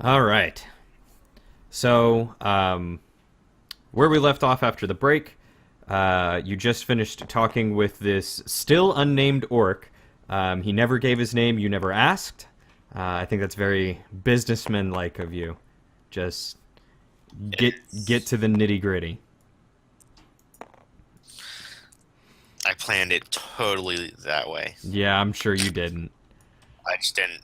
All right. So, where we left off after the break, you just finished talking with this still unnamed orc. He never gave his name. You never asked. I think that's very businessman-like of you. Just It get is. to the nitty gritty. I planned it totally that way. Yeah, I'm sure you didn't. I just didn't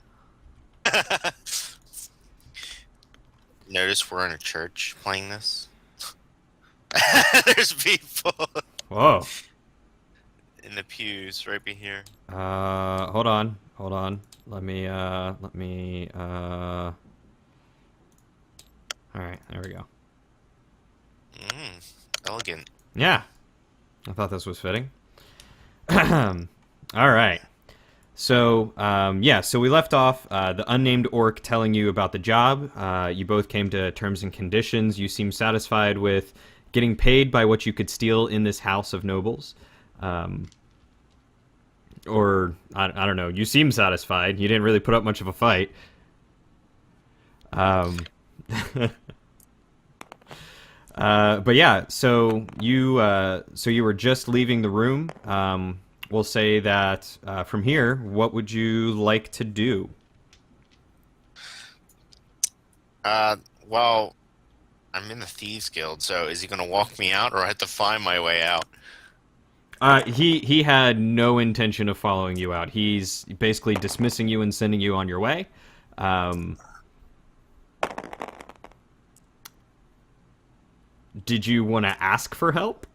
notice we're in a church playing this. There's people Whoa. in the pews right be here. Hold on, hold on. Let me. All right, there we go. Mm, elegant. Yeah, I thought this was fitting. All right. So, yeah, so we left off the unnamed orc telling you about the job. You both came to terms and conditions. You seem satisfied with getting paid by what you could steal in this house of nobles. Um, I don't know. You seem satisfied. You didn't really put up much of a fight. Um, but yeah, so you were just leaving the room. We'll say that from here, what would you like to do? Uh, well, I'm in the Thieves Guild, so is he gonna walk me out, or I have to find my way out? He had no intention of following you out. He's basically dismissing you and sending you on your way. Um, did you want to ask for help?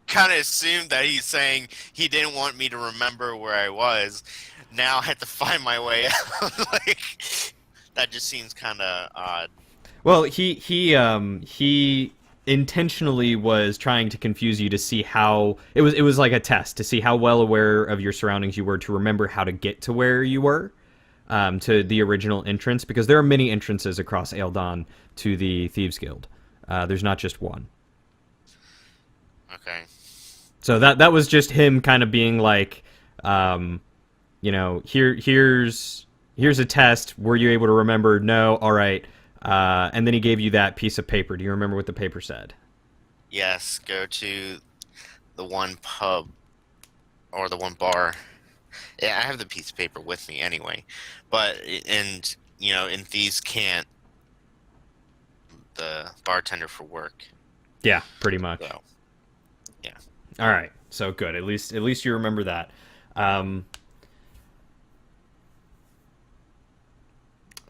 Kind of assumed that he's saying he didn't want me to remember where I was. Now I have to find my way out. Like that just seems kind of odd. Well, he intentionally was trying to confuse you to see how it was like a test to see how well aware of your surroundings you were to remember how to get to where you were, to the original entrance, because there are many entrances across Eldon to the Thieves Guild. There's not just one. Okay. So that was just him kind of being like, um, here's a test. Were you able to remember? No. All right. And then he gave you that piece of paper. Do you remember what the paper said? Yes, go to the one pub or the one bar. Yeah, I have the piece of paper with me anyway. But and in Thieves can't the bartender for work. Yeah, pretty much. So yeah. All right. So good. At least you remember that. Um,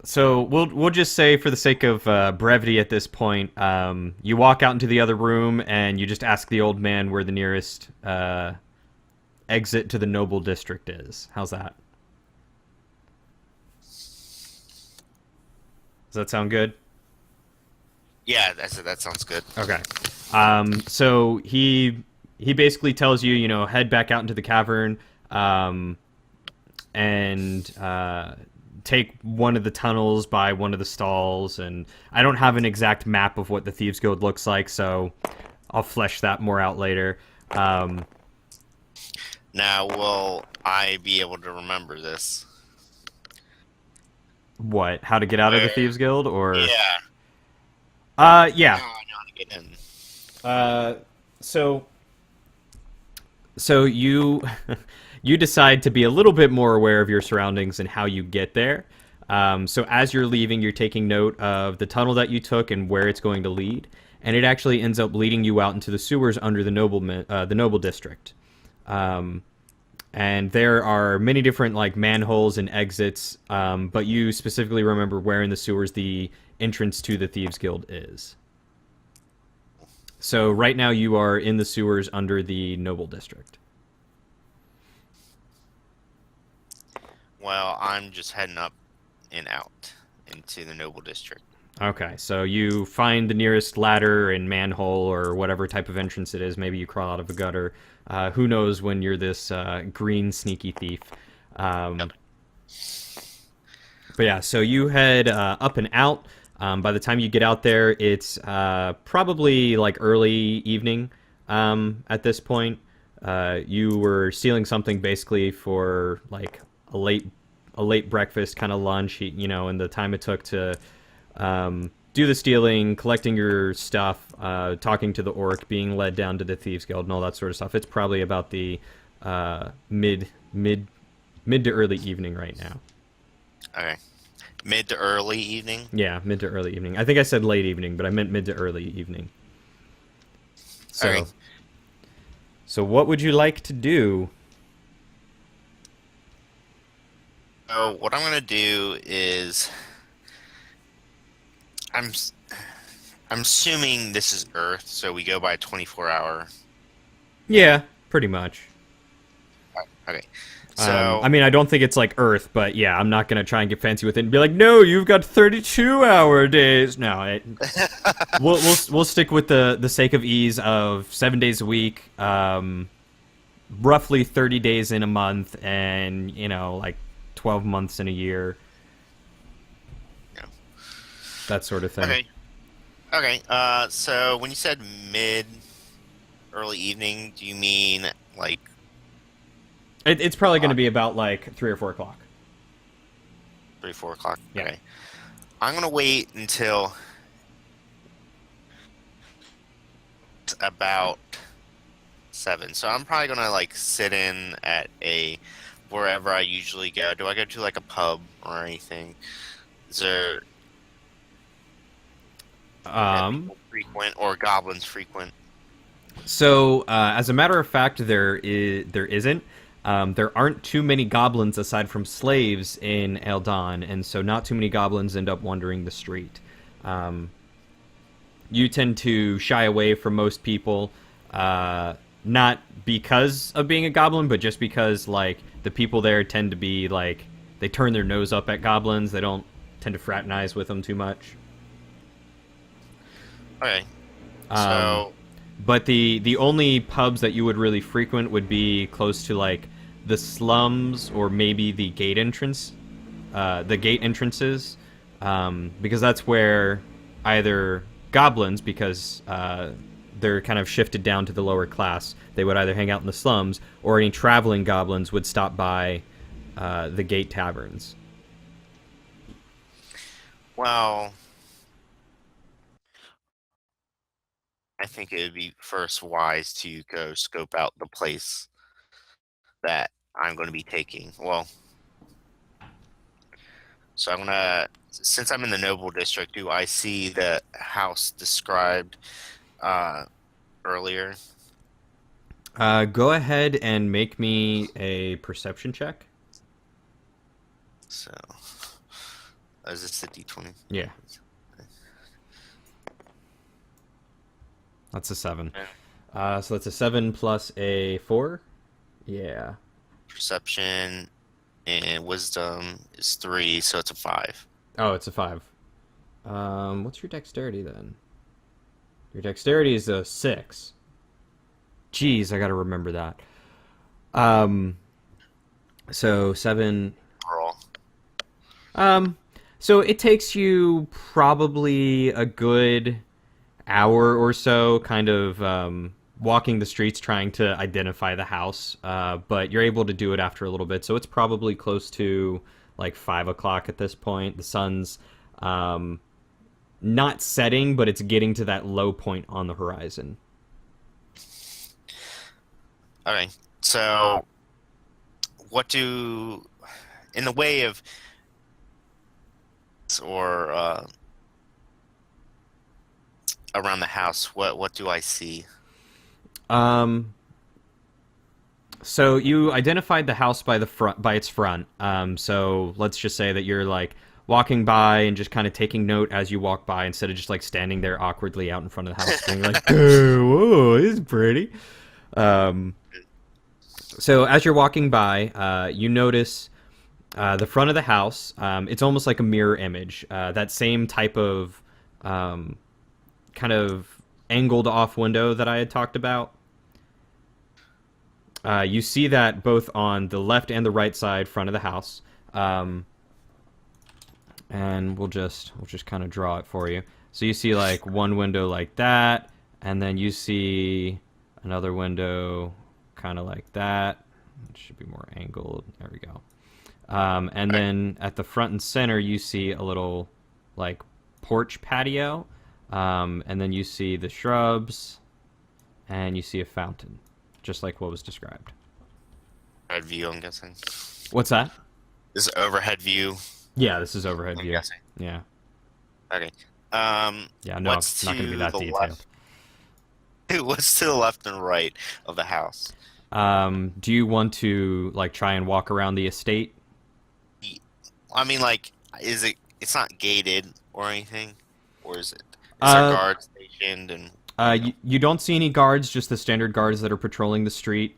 so we'll just say, for the sake of brevity at this point, you walk out into the other room and you just ask the old man where the nearest exit to the noble district is. How's that? Does that sound good? Yeah, that sounds good. Okay. So he basically tells you, head back out into the cavern, um, and take one of the tunnels by one of the stalls. And I don't have an exact map of what the Thieves Guild looks like, so I'll flesh that more out later. Um, Now, will I be able to remember this? what? How to get out of the Where? Thieves Guild, or? Yeah. Yeah. Now I know how to get in. Uh, so so you you decide to be a little bit more aware of your surroundings and how you get there. So as you're leaving, you're taking note of the tunnel that you took and where it's going to lead, and it actually ends up leading you out into the sewers under the noble district. Um, and there are many different like manholes and exits, but you specifically remember where in the sewers the entrance to the Thieves Guild is. So right now you are in the sewers under the noble district. Well, I'm just heading up and out into the Noble District. Okay, so you find the nearest ladder and manhole or whatever type of entrance it is. Maybe you crawl out of a gutter. Who knows when you're this green sneaky thief. Um, Yep. but yeah, so you head up and out. By the time you get out there, it's probably like early evening at this point. You were stealing something basically for like a a late breakfast, kind of lunch, and the time it took to do the stealing, collecting your stuff, talking to the orc, being led down to the thieves guild, and all that sort of stuff. It's probably about the mid to early evening right now. Okay. Mid to early evening. Yeah, mid to early evening. I think I said late evening, but I meant mid to early evening. Okay. So, so what would you like to do? So what I'm gonna do is I'm s- I'm assuming this is Earth, so we go by 24 hour. Yeah, pretty much. Okay. So I mean, I don't think it's like Earth, but yeah, I'm not gonna try and get fancy with it and be like, no, you've got 32-hour days. No, we'll stick with the sake of ease of 7 days a week, roughly 30 days in a month, and like 12 months in a year, yeah. that sort of thing. Okay. Okay. So when you said mid early evening, do you mean like It's probably going to uh, be about like 3 or 4 o'clock. 3, 4 o'clock? Yeah. Okay. I'm gonna wait until it's about 7. So I'm probably gonna like sit in at a wherever I usually go. Do I go to like a pub or anything? Is there that Um, people frequent or goblins frequent? so as a matter of fact, there isn't. There aren't too many goblins aside from slaves in Eldon, and so not too many goblins end up wandering the street. Um, you tend to shy away from most people, not because of being a goblin, but just because like the people there tend to be like they turn their nose up at goblins. They don't tend to fraternize with them too much. Okay. Um, So but the only pubs that you would really frequent would be close to like the slums or maybe the gate entrances, because that's where either goblins, because they're kind of shifted down to the lower class, they would either hang out in the slums, or any traveling goblins would stop by the gate taverns. well, I think it would be first wise to go scope out the place that I'm going to be taking. Well, so I'm gonna, since I'm in the noble district, do I see the house described uh, earlier? Go ahead and make me a perception check. So, is this the D20? Yeah, that's a 7. Yeah. So that's a 7 plus a 4. Yeah. Perception and wisdom is 3, so it's a 5. Oh, it's a 5. What's your dexterity then? Your dexterity is a 6. Jeez, I gotta remember that. Um, so 7. Roll. Um, so it takes you probably a good hour or so, kind of walking the streets trying to identify the house. But you're able to do it after a little bit, so it's probably close to like 5 o'clock at this point. The sun's not setting, but it's getting to that low point on the horizon. Okay, so what do, in the way of, or around the house, what do I see? Um, so you identified the house by the front, by its front. So let's just say that you're like walking by and just kind of taking note as you walk by instead of just like standing there awkwardly out in front of the house being like, "Oh, whoa, this is pretty." Um, so as you're walking by, you notice the front of the house. It's almost like a mirror image. That same type of kind of angled off window that I had talked about. You see that both on the left and the right side front of the house. And we'll just kind of draw it for you. So you see like one window like that, and then you see another window kind of like that. It should be more angled. There we go. And Okay. then at the front and center, you see a little like porch patio, and then you see the shrubs, and you see a fountain, just like what was described. Overhead view, I'm guessing. What's that? This is overhead view, Yeah, this is overhead I'm view. guessing. Yeah, Okay. yeah. No, What's not going to be to that the detailed. left? What's to the left and right of the house? Do you want to like try and walk around the estate? Y- I mean, like, is it? It's not gated or anything, or is it? Is there Uh, guards stationed and? you don't see any guards, just the standard guards that are patrolling the street.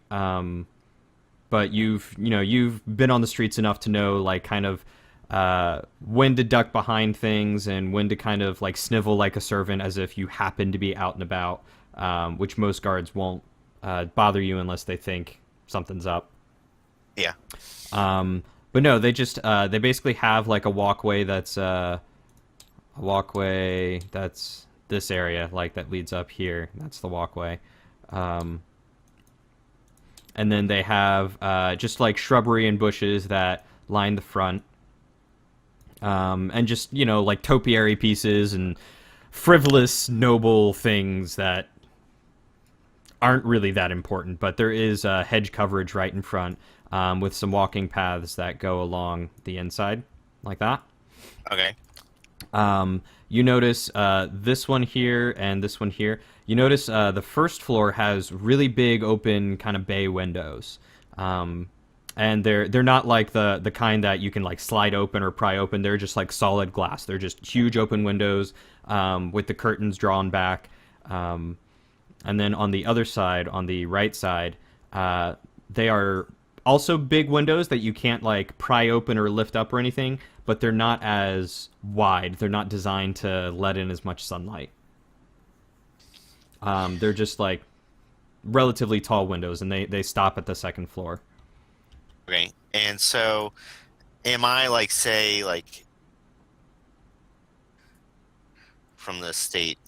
But you've been on the streets enough to know like kind of when to duck behind things and when to kind of like snivel like a servant as if you happen to be out and about, which most guards won't bother you unless they think something's up. Yeah. But no, they basically have like a walkway that's this area like that leads up here. That's the walkway. Um, and then they have just like shrubbery and bushes that line the front, and just like topiary pieces and frivolous noble things that aren't really that important. But there is hedge coverage right in front, with some walking paths that go along the inside, like that. Okay. You notice this one here and this one here. You notice the first floor has really big open kind of bay windows, and they're not like the kind that you can like slide open or pry open. They're just like solid glass. They're just huge open windows, with the curtains drawn back. And then on the other side, on the right side, they are also big windows that you can't like pry open or lift up or anything, but they're not as wide. They're not designed to let in as much sunlight. They're just like relatively tall windows, and they stop at the second floor. Okay. And so, am I like, say, like from the state,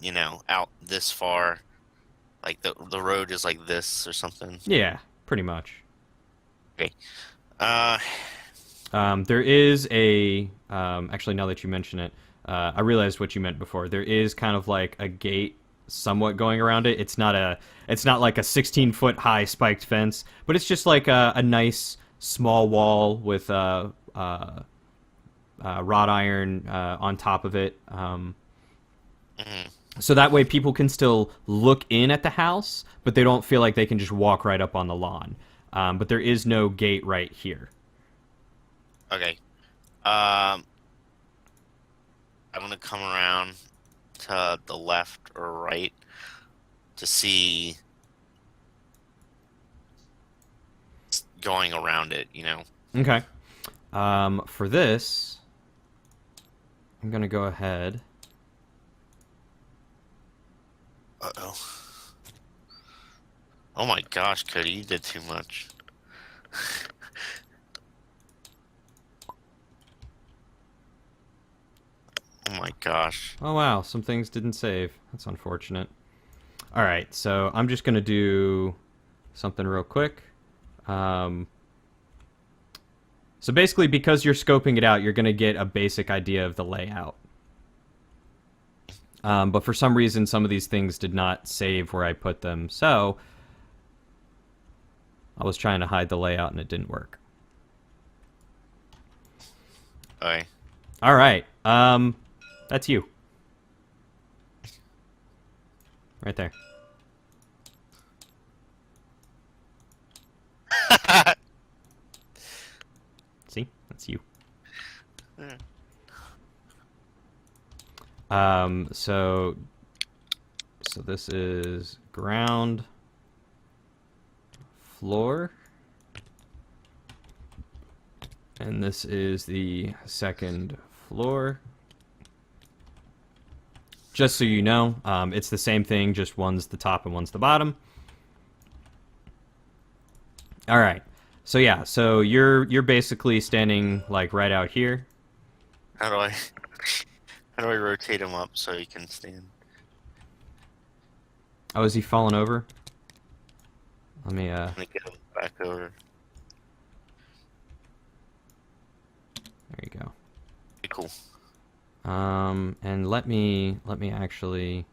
out this far, like the road is like this or something? Yeah, pretty much. Okay. Uh, There is a actually now that you mention it, I realized what you meant before. There is kind of like a gate somewhat going around it. It's not like a 16-foot high spiked fence, but it's just like a nice small wall with wrought iron on top of it. mhm. So that way people can still look in at the house, but they don't feel like they can just walk right up on the lawn. But there is no gate right here. Okay. Um, I'm gonna come around to the left or right to see going around it. Okay. For this, I'm gonna go ahead. Uh-oh. Oh my gosh, Cody, you did too much. Oh my gosh. Oh wow, some things didn't save. That's unfortunate. All right, so I'm just gonna do something real quick. Um, so basically, because you're scoping it out, you're gonna get a basic idea of the layout. But for some reason, some of these things did not save where I put them. So I was trying to hide the layout and it didn't work. Okay. All right. That's you. Right there. See? That's you. So this is ground floor. And this is the second floor. Just so you know, it's the same thing, just one's the top and one's the bottom. All right. So yeah, so you're basically standing like right out here. How do I how do I rotate him up so he can stand? Oh, is he falling over? Let me Let me get him back over. There you go. Cool. And let me actually.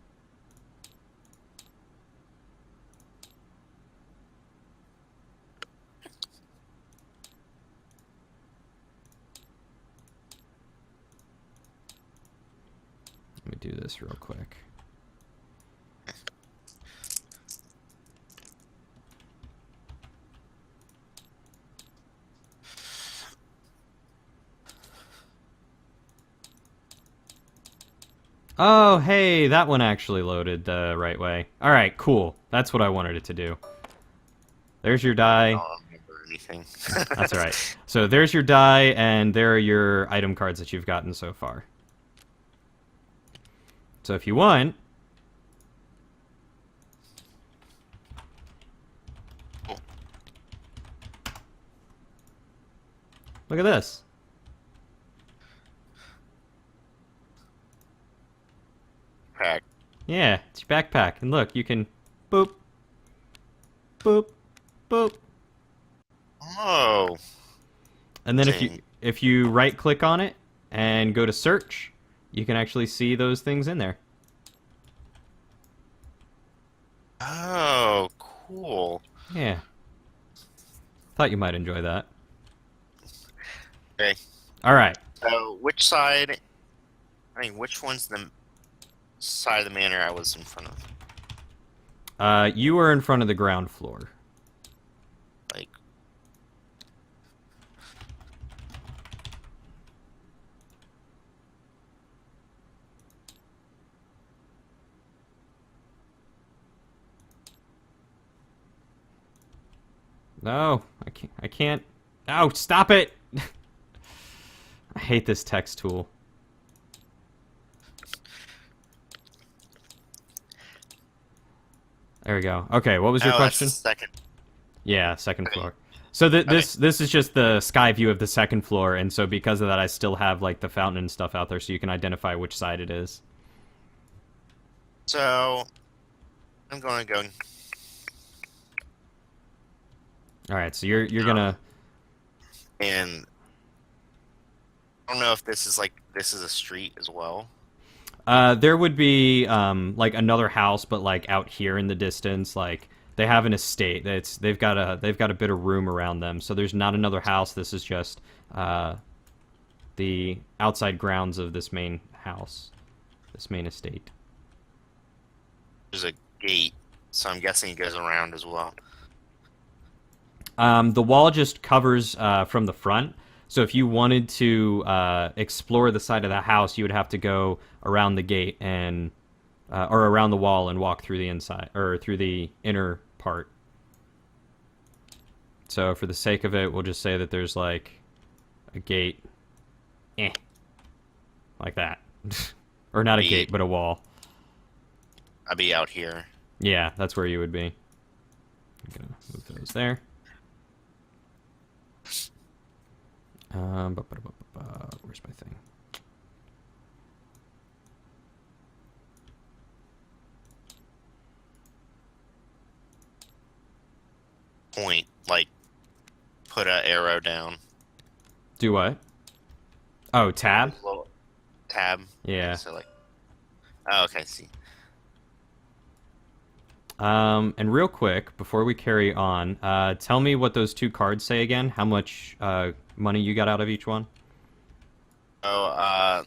Let me do this real quick. Oh, hey, that one actually loaded the right way. All right, cool. That's what I wanted it to do. There's your I die. don't remember anything. That's all right. So there's your die, and there are your item cards that you've gotten so far. So if you want, look at this. Pack. Yeah, it's your backpack. And look, you can boop, boop, boop. Oh. And then Dang. if you right click on it and go to search, you can actually see those things in there. Oh, cool. Yeah. Thought you might enjoy that. Okay. All right. So, which side? I mean, which one's the side of the manor I was in front of? You are in front of the ground floor. Like, No, I can't. I can't. Oh, stop it! I hate this text tool. There we go. Okay, what was your oh, that's the question? second. Yeah, second Okay. floor. So Okay. this is just the sky view of the second floor, and so because of that, I still have like the fountain and stuff out there, so you can identify which side it is. So, I'm going to go. All right, so you're gonna. And I don't know if this is a street as well. There would be like another house, but like out here in the distance, like they have an estate. They've got a bit of room around them. So there's not another house. This is just the outside grounds of this main house, this main estate. There's a gate, so I'm guessing it goes around as well. The wall just covers from the front. So if you wanted to explore the side of the house, you would have to go around the gate and or around the wall and walk through the inside or through the inner part. So for the sake of it, we'll just say that there's like a gate, like that, or not a Be- gate, but a wall. I'll be out here. Yeah, that's where you would be. I'm gonna move those there. Where's my thing? Point, like, put a arrow down. Do what? Oh, tab? Little tab. Yeah. So, like, oh, okay, see. And real quick, before we carry on, tell me what those two cards say again. How much money you got out of each one? Oh,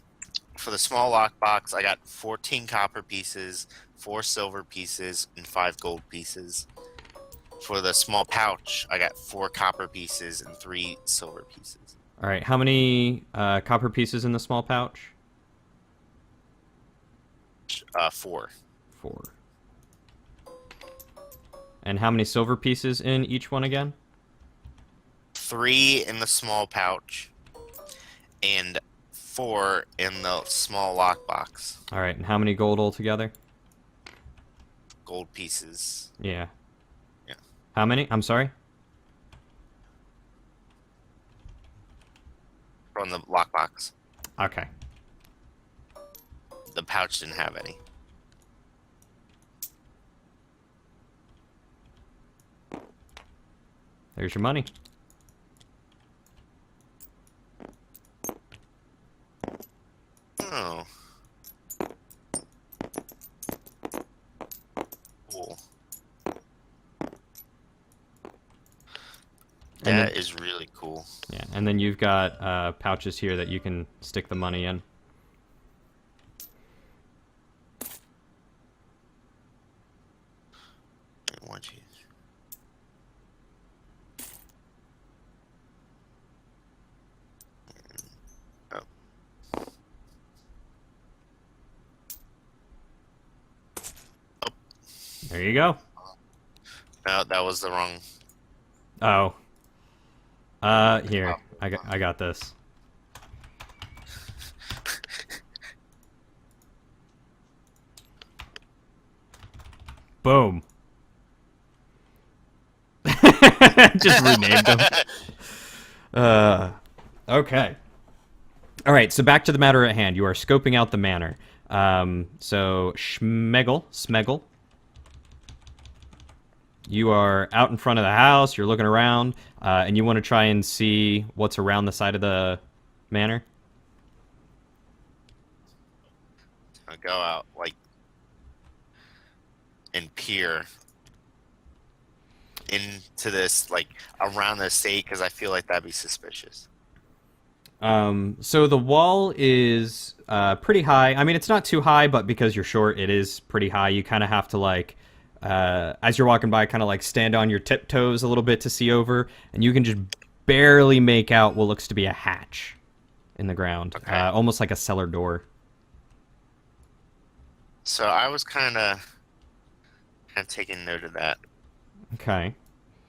for the small lockbox, I got 14 copper pieces, 4 silver pieces, and 5 gold pieces. For the small pouch, I got 4 copper pieces and 3 silver pieces. All right. How many copper pieces in the small pouch? 4. 4. And how many silver pieces in each one again? 3 in the small pouch, and 4 in the small lockbox. All right. And how many gold altogether? Gold pieces. Yeah. Yeah. How many? I'm sorry? From the lockbox. Okay. The pouch didn't have any. There's your money. And then That is really cool. yeah, and then you've got pouches here that you can stick the money in. One, two. Oh, There you go. no, that was the wrong. Oh. Here. I got this. Boom. Just renamed them. Okay. All right, so back to the matter at hand. You are scoping out the manor. So Smeggle, you are out in front of the house. You're looking around, and you want to try and see what's around the side of the manor. I go out like and peer into this, like around the estate, because I feel like that'd be suspicious. So the wall is pretty high. I mean, it's not too high, but because you're short, it is pretty high. You kind of have to like, as you're walking by, kind of like stand on your tiptoes a little bit to see over, and you can just barely make out what looks to be a hatch in the ground, Okay. almost like a cellar door. So I was kind of taking note of that, Okay.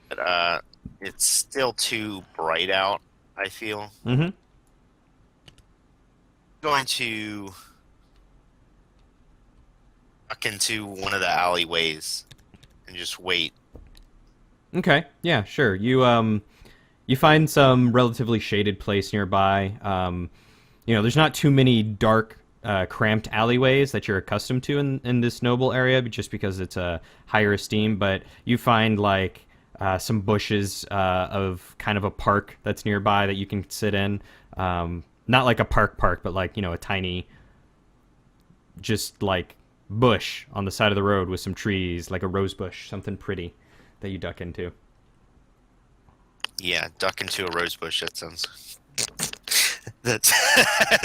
but it's still too bright out, I feel. Mm-hmm. Going to duck into one of the alleyways and just wait. Okay. Yeah. Sure. You find some relatively shaded place nearby. There's not too many dark, cramped alleyways that you're accustomed to in this noble area, just because it's a higher esteem. But you find like some bushes of kind of a park that's nearby that you can sit in. Not like a park, but like a tiny, just like bush on the side of the road with some trees, like a rose bush, something pretty that you duck into. Yeah, duck into a rose bush. That sounds. That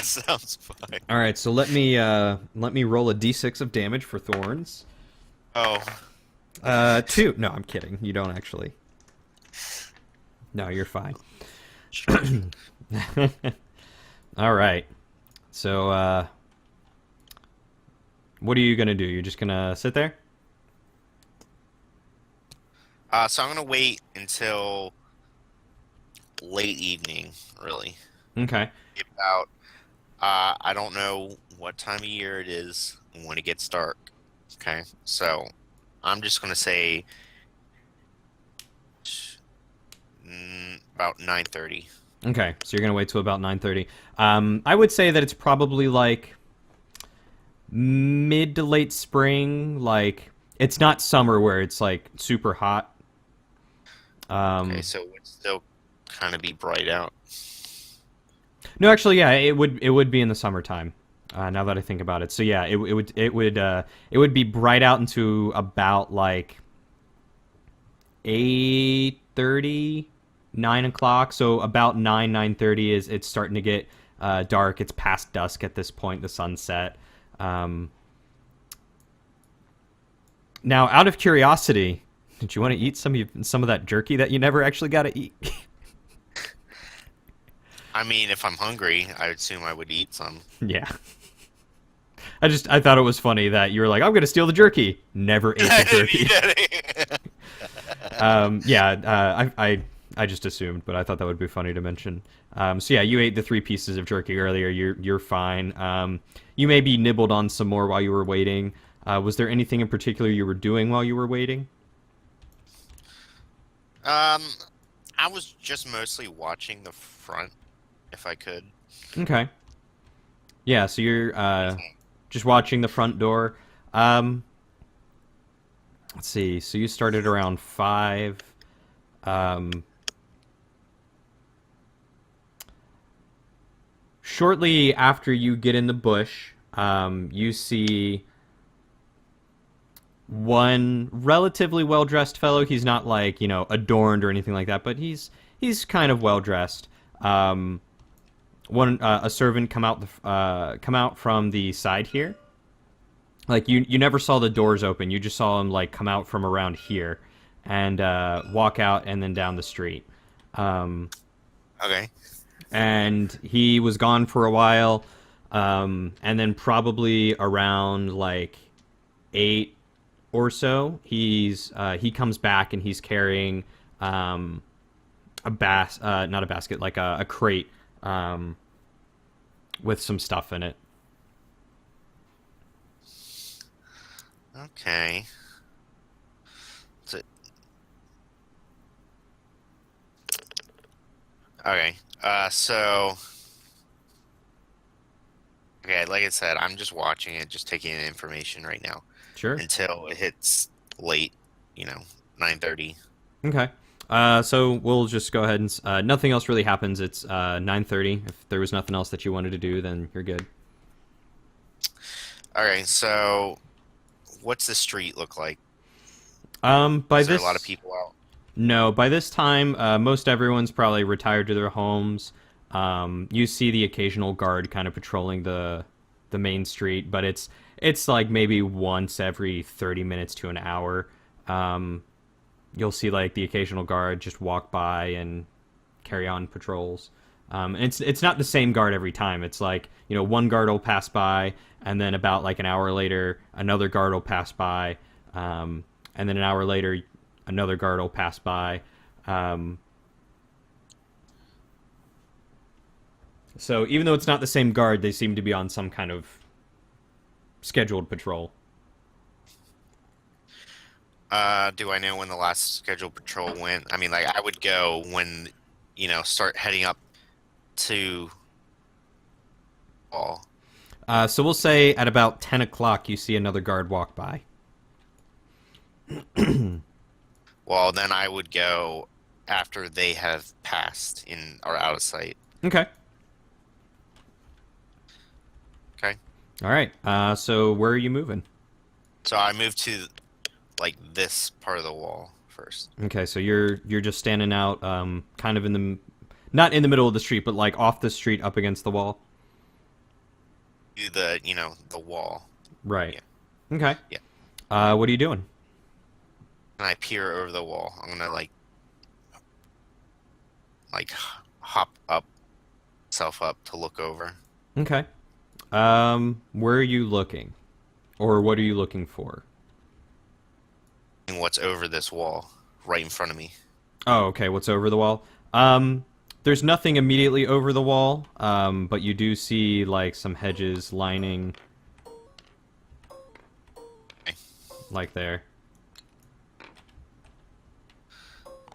sounds fine. All right, so let me roll a d6 of damage for thorns. Oh, 2. No, I'm kidding. You don't actually. No, you're fine. All right. So, what are you gonna do? You're just gonna sit there? so I'm gonna wait until late evening, really. Okay. About I don't know what time of year it is when it gets dark. Okay, so I'm just gonna say about 9:30. Okay. So you're gonna wait till about 9:30. I would say that it's probably like mid to late spring. Like it's not summer where it's like super hot. Okay, so it would still kind of be bright out. No, actually, yeah, it would be in the summertime. Now that I think about it, so yeah, it would be bright out into about like 8:30, 9 o'clock. So about 9:30 is it's starting to get dark. It's past dusk at this point. The sunset. Now, out of curiosity, did you want to eat some of that jerky that you never actually got to eat? I mean, if I'm hungry, I assume I would eat some. Yeah. I thought it was funny that you were like, I'm gonna steal the jerky. Never ate the jerky. I just assumed, but I thought that would be funny to mention. So yeah, you ate the 3 pieces of jerky earlier. You're fine. You maybe nibbled on some more while you were waiting. Was there anything in particular you were doing while you were waiting? I was just mostly watching the front, if I could. Okay. Yeah, so you're just watching the front door. Let's see. So you started around 5. Shortly after you get in the bush, you see one relatively well-dressed fellow. He's not like, adorned or anything like that, but he's kind of well dressed. Um, one a servant come out from the side here. Like you never saw the doors open. You just saw him like come out from around here and walk out and then down the street. Um, Okay. and he was gone for a while. And then probably around like 8 or so, he comes back and he's carrying not a basket, like a crate with some stuff in it. Okay. So, okay. So okay, like I said, I'm just watching it, just taking in information right now Sure. until it hits late, 9:30. Okay. So we'll just go ahead and nothing else really happens. It's 9:30. If there was nothing else that you wanted to do, then you're good. Okay, so what's the street look like? By Is there a lot of this people out? No, by this time, most everyone's probably retired to their homes. You see the occasional guard kind of patrolling the main street, but it's like maybe once every 30 minutes to an hour. Um, you'll see like the occasional guard just walk by and carry on patrols. And it's not the same guard every time. It's like one guard will pass by, and then about like an hour later, another guard will pass by, and then an hour later, another guard will pass by. Um, so even though it's not the same guard, they seem to be on some kind of scheduled patrol. Do I know when the last scheduled patrol went? I mean, like I would go when, start heading up to all. So we'll say at about 10 o'clock, you see another guard walk by. Well, then I would go after they have passed in or out of sight. Okay. Okay. All right. So where are you moving? So I move to like this part of the wall first. Okay, so you're just standing out, kind of in the not in the middle of the street, but like off the street, up against the wall. To the wall. Right. Yeah. Okay. Yeah. What are you doing? And I peer over the wall. I'm gonna like hop up, self up to look over. Okay. Where are you looking, or what are you looking for? And what's over this wall, right in front of me? Oh, okay. What's over the wall? There's nothing immediately over the wall, but you do see like some hedges lining, Okay. like there.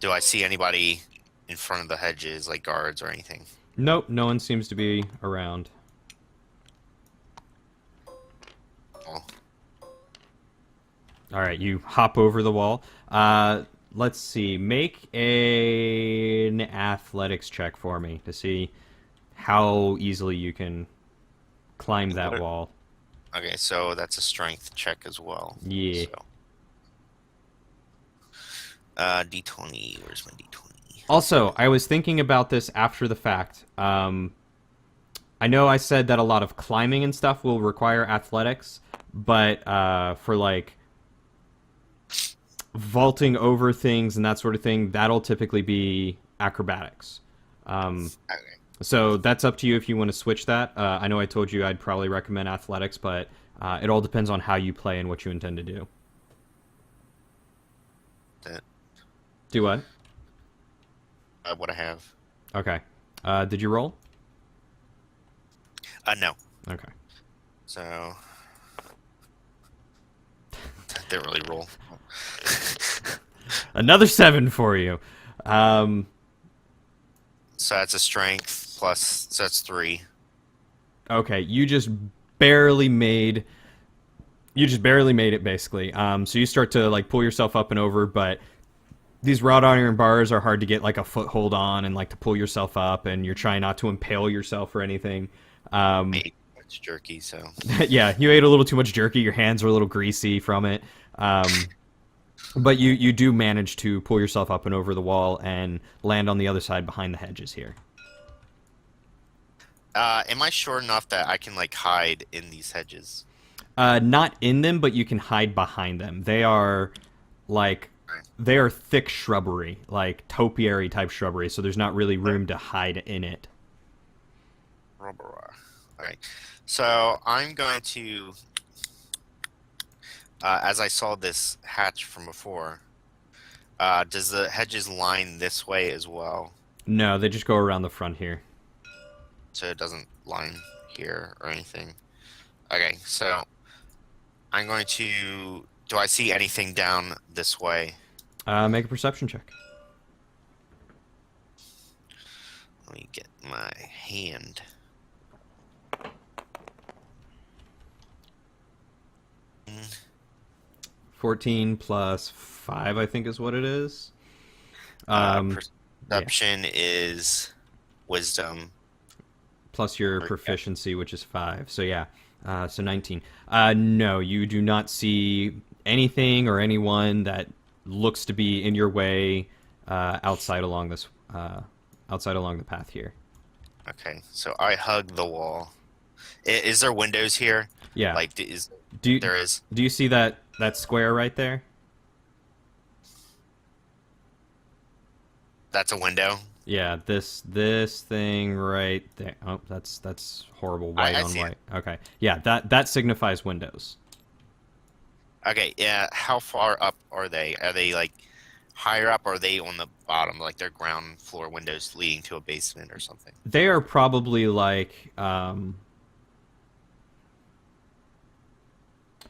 Do I see anybody in front of the hedges, like guards or anything? Nope, no one seems to be around. Oh, All right, you hop over the wall. Let's see. Make an athletics check for me to see how easily you can climb that wall. okay, so that's a strength check as well. Yeah. So, D20. Where's my D20? Also, I was thinking about this after the fact. I know I said that a lot of climbing and stuff will require athletics, but for like vaulting over things and that sort of thing, that'll typically be acrobatics. Okay. So that's up to you if you want to switch that. I know I told you I'd probably recommend athletics, but it all depends on how you play and what you intend to do. That Do what? what I have. Okay. Did you roll? No. Okay. So didn't really roll. Another 7 for you. So that's a strength plus. So that's 3. Okay, you just barely made. You just barely made it, basically. So you start to like pull yourself up and over, but these wrought iron bars are hard to get like a foothold on and like to pull yourself up, and you're trying not to impale yourself or anything. Ate much jerky, so Yeah, you ate a little too much jerky. Your hands are a little greasy from it. But you do manage to pull yourself up and over the wall and land on the other side behind the hedges here. Am I sure enough that I can like hide in these hedges? Not in them, but you can hide behind them. Like Right. they are thick shrubbery, like topiary type shrubbery, so there's not really room to hide in it. Rubber. Okay. So I'm going to, as I saw this hatch from before, does the hedges line this way as well? No, they just go around the front here. So it doesn't line here or anything. Okay, so I'm going to. Do I see anything down this way? Make a perception check. Let me get my hand. 14 plus 5, I think is what it is. Yeah. Perception is wisdom. Plus your proficiency, which is 5. So yeah, so 19. No, you do not see anything or anyone that looks to be in your way outside along the path here. Okay, so I hug the wall. Is there windows here? Yeah. Like, is Do you, there is? do you see that square right there? That's a window. Yeah, this thing right there. Oh, that's horrible white I on see it. white. Okay. Yeah, that signifies windows. Okay, yeah. How far up are they? Are they like higher up, or are they on the bottom, like they're ground floor windows leading to a basement or something? They are probably like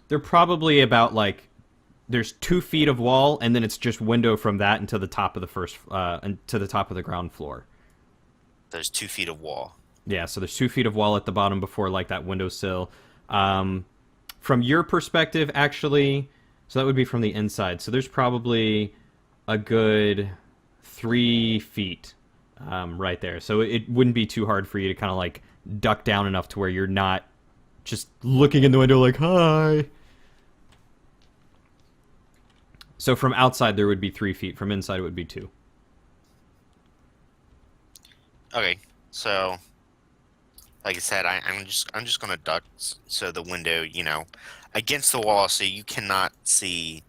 they're probably about like there's 2 feet of wall and then it's just window from that into the top of the first to the top of the ground floor. There's 2 feet of wall. Yeah, so there's 2 feet of wall at the bottom before like that windowsill. From your perspective, actually, so that would be from the inside. So there's probably a good 3 feet right there. So it wouldn't be too hard for you to kind of like duck down enough to where you're not just looking in the window like, hi. So from outside there would be 3 feet. From inside it would be 2. Okay, so like I said, I'm just gonna duck so the window, against the wall, so you cannot see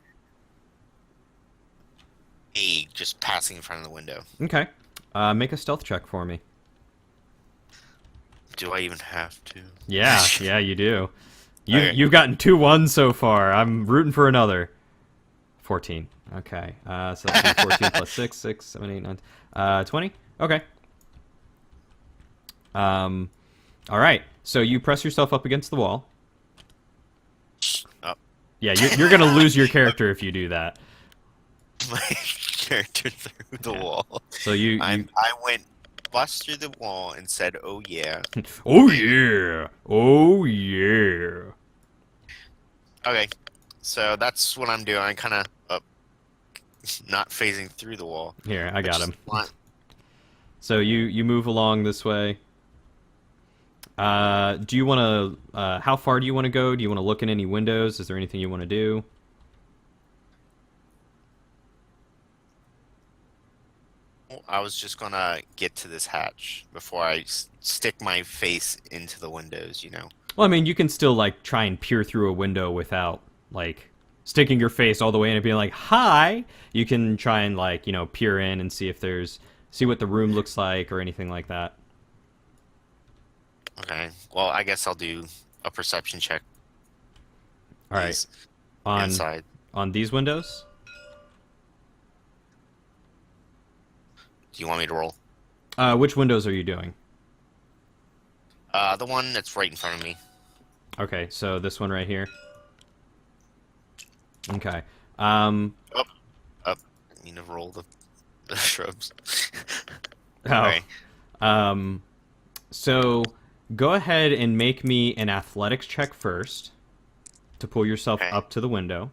me just passing in front of the window. Okay. Make a stealth check for me. Do I even have to? Yeah, yeah, you do. Okay. You've gotten 2 1s so far. I'm rooting for another. 14. Okay. So that's gonna be 14 plus 6, 6, 7, 8, 9, 20. Okay. All right. So you press yourself up against the wall. Oh, Yeah, you're gonna lose your character if you do that. my character through the wall. So you I went bust through the wall and said, "Oh yeah." oh yeah, oh yeah. Okay, so that's what I'm doing. I'm kind of not phasing through the wall. Here, I got just him. want- So you move along this way. Do you want to? How far do you want to go? Do you want to look in any windows? Is there anything you want to do? I was just gonna get to this hatch before I stick my face into the windows. Well, I mean, you can still like try and peer through a window without like sticking your face all the way in and being like, "Hi." You can try and like peer in and see what the room looks like or anything like that. Okay. Well, I guess I'll do a perception check. All right, These on inside. on these windows. Do you want me to roll? Which windows are you doing? The one that's right in front of me. Okay, so this one right here. Okay. Up. I need to roll the shrubs. Oh. Okay. So go ahead and make me an athletics check first to pull yourself Okay. up to the window.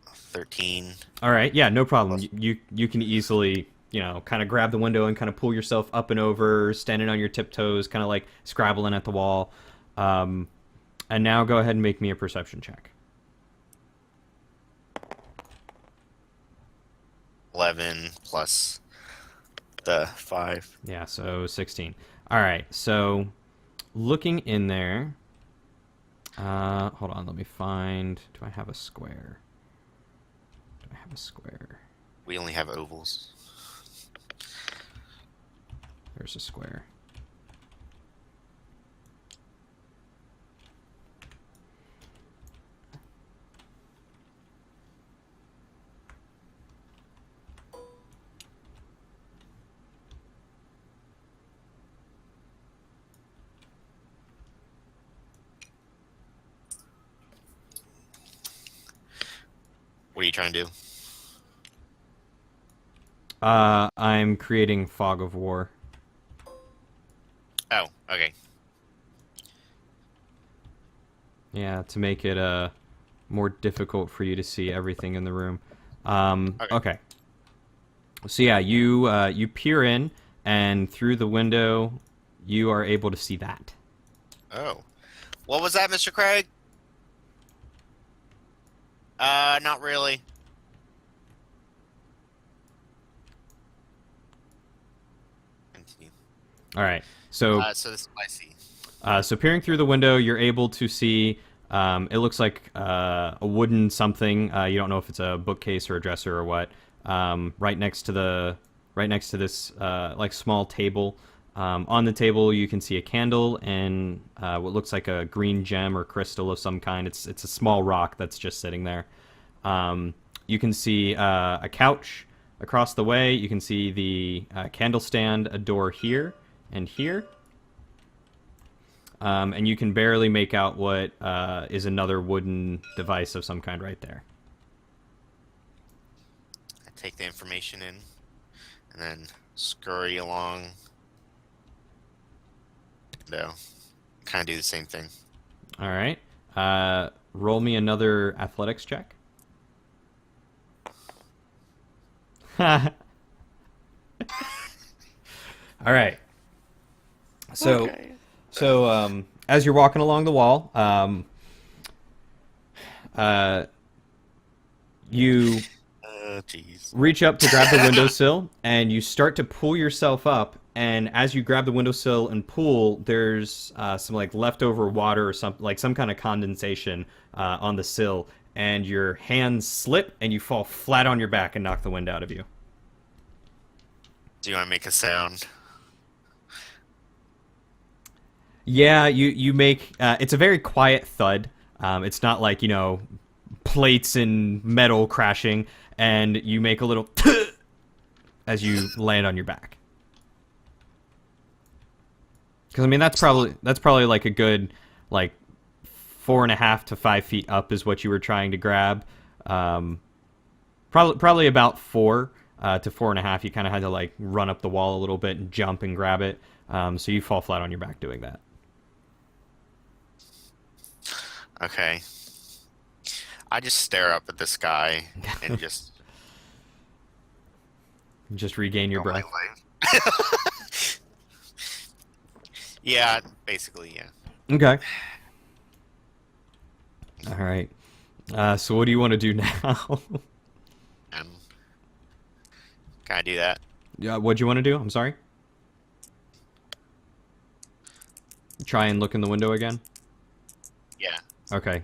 13. All right, yeah, no problem. You can easily, kind of grab the window and kind of pull yourself up and over, standing on your tiptoes, kind of like scrabbling at the wall. And now go ahead and make me a perception check. 11 plus the 5. Yeah, so 16. All right, so looking in there. Hold on, let me find. Do I have a square? Do I have a square? We only have ovals. There's a square. What are you trying to do? I'm creating fog of war. Oh, okay. Yeah, to make it more difficult for you to see everything in the room. Okay. Okay. So yeah, you peer in, and through the window, you are able to see that. Oh. What was that, Mr. Craig? Not really. Continue. All right. So So this is what I see. so peering through the window, you're able to see. It looks like a wooden something. You don't know if it's a bookcase or a dresser or what. Right next to this like small table. On the table, you can see a candle and what looks like a green gem or crystal of some kind. It's a small rock that's just sitting there. You can see a couch across the way. You can see the candle stand, a door here and here. And you can barely make out what is another wooden device of some kind right there. I take the information in and then scurry along. No. Kind of do the same thing. All right. Roll me another athletics check. All right. So, Okay. as you're walking along the wall, you Jeez. reach up to grab the windowsill, and you start to pull yourself up. And as you grab the windowsill and pull, there's some like leftover water or some kind of condensation on the sill, and your hands slip, and you fall flat on your back and knock the wind out of you. Do you want to make a sound? Yeah, you make it's a very quiet thud. It's not like plates and metal crashing, and you make a little as you land on your back. Because I mean that's probably like a good like 4.5 to 5 feet up is what you were trying to grab. Probably about 4 to 4.5. You kind of had to like run up the wall a little bit and jump and grab it. So you fall flat on your back doing that. Okay. I just stare up at the sky and just Just regain your go my breath. life. Yeah, basically, yeah. Okay. All right. So what do you want to do now? Um, can I do that? Yeah, what'd you want to do? I'm sorry. Try and look in the window again. Yeah. Okay.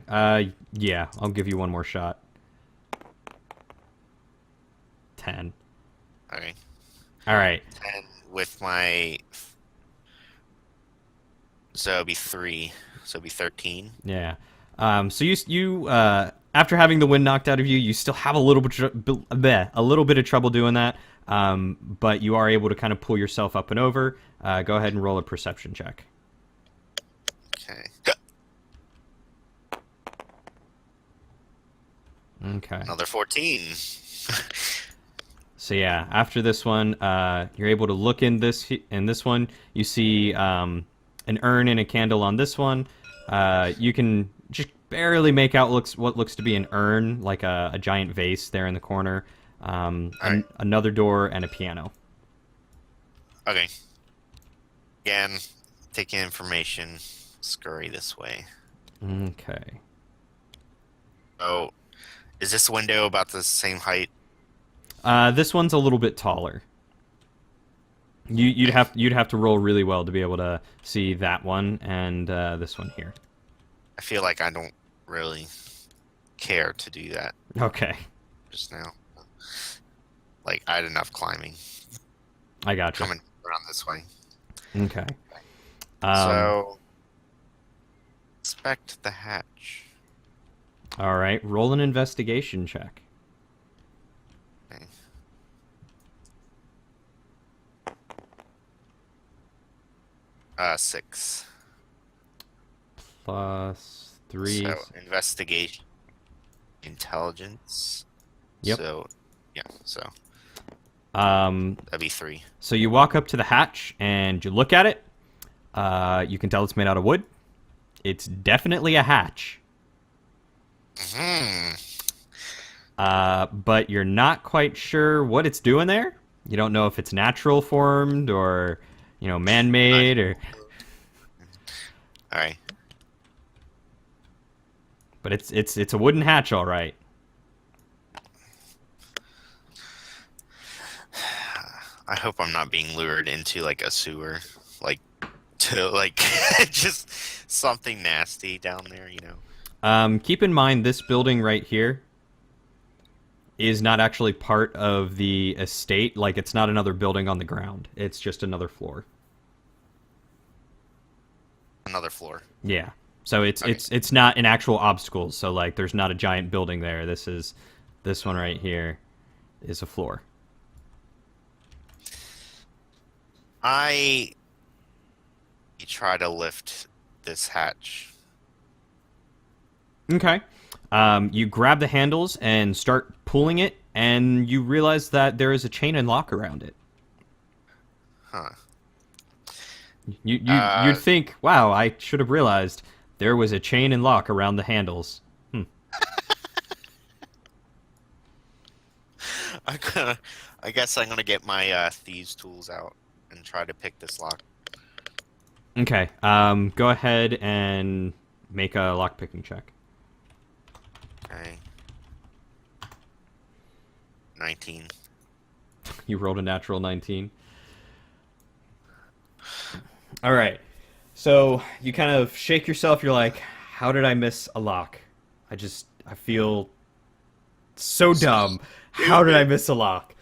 Yeah, I'll give you one more shot. 10. Okay. All right. And with my, so it'll be 3. So it'll be 13. Yeah. So you after having the wind knocked out of you, you still have a little bit of trouble doing that. But you are able to kind of pull yourself up and over. Go ahead and roll a perception check. Okay. Okay. Another 14. So yeah, after this one, you're able to look in this one. You see an urn and a candle on this one. You can just barely make out what looks to be an urn, like a giant vase there in the corner. Alright. Another door and a piano. Okay. Again, taking information, scurry this way. Okay. Oh, is this window about the same height? This one's a little bit taller. You'd have to roll really well to be able to see that one and this one here. I feel like I don't really care to do that Okay, just now. Like, I had enough climbing I gotcha. coming around this way. Okay. Um, So, inspect the hatch. all right. Roll an investigation check. Okay. Six. Plus three. So, investigation, intelligence. Yep. So, yeah, so Um, that'd be three. so you walk up to the hatch and you look at it. You can tell it's made out of wood. It's definitely a hatch. Hmm. But you're not quite sure what it's doing there. You don't know if it's natural formed or, man-made or. All right. But it's a wooden hatch, all right. I hope I'm not being lured into like a sewer, like to like just something nasty down there, you know. Keep in mind this building right here is not actually part of the estate. Like it's not another building on the ground. It's just another floor. Another floor. Yeah. So it's Okay. it's not an actual obstacle. So like there's not a giant building there. This one right here is a floor. I try to lift this hatch. Okay. You grab the handles and start pulling it, and you realize that there is a chain and lock around it. Huh. You'd think, wow, I should have realized there was a chain and lock around the handles. I guess I'm gonna get my thieves' tools out and try to pick this lock. Okay. Go ahead and make a lock picking check. Okay. 19. You rolled a natural 19. All right. So you kind of shake yourself. You're like, how did I miss a lock? I feel so dumb. How did I miss a lock?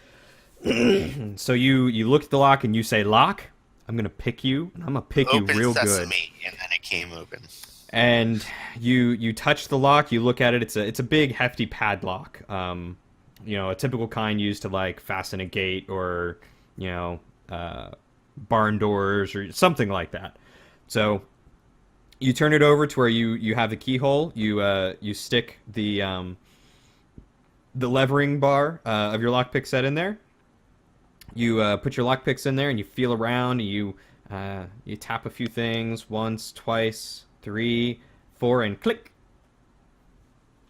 So you look at the lock and you say, lock, I'm going to pick you, and I'm going to pick you Open real good. sesame, and then it came open. And you touch the lock, you look at it, it's a big hefty padlock. A typical kind used to like fasten a gate or, barn doors or something like that. So you turn it over to where you have the keyhole. You stick the levering bar of your lockpick set in there. You put your lockpicks in there and you feel around. You tap a few things once, twice, 3, 4, and click.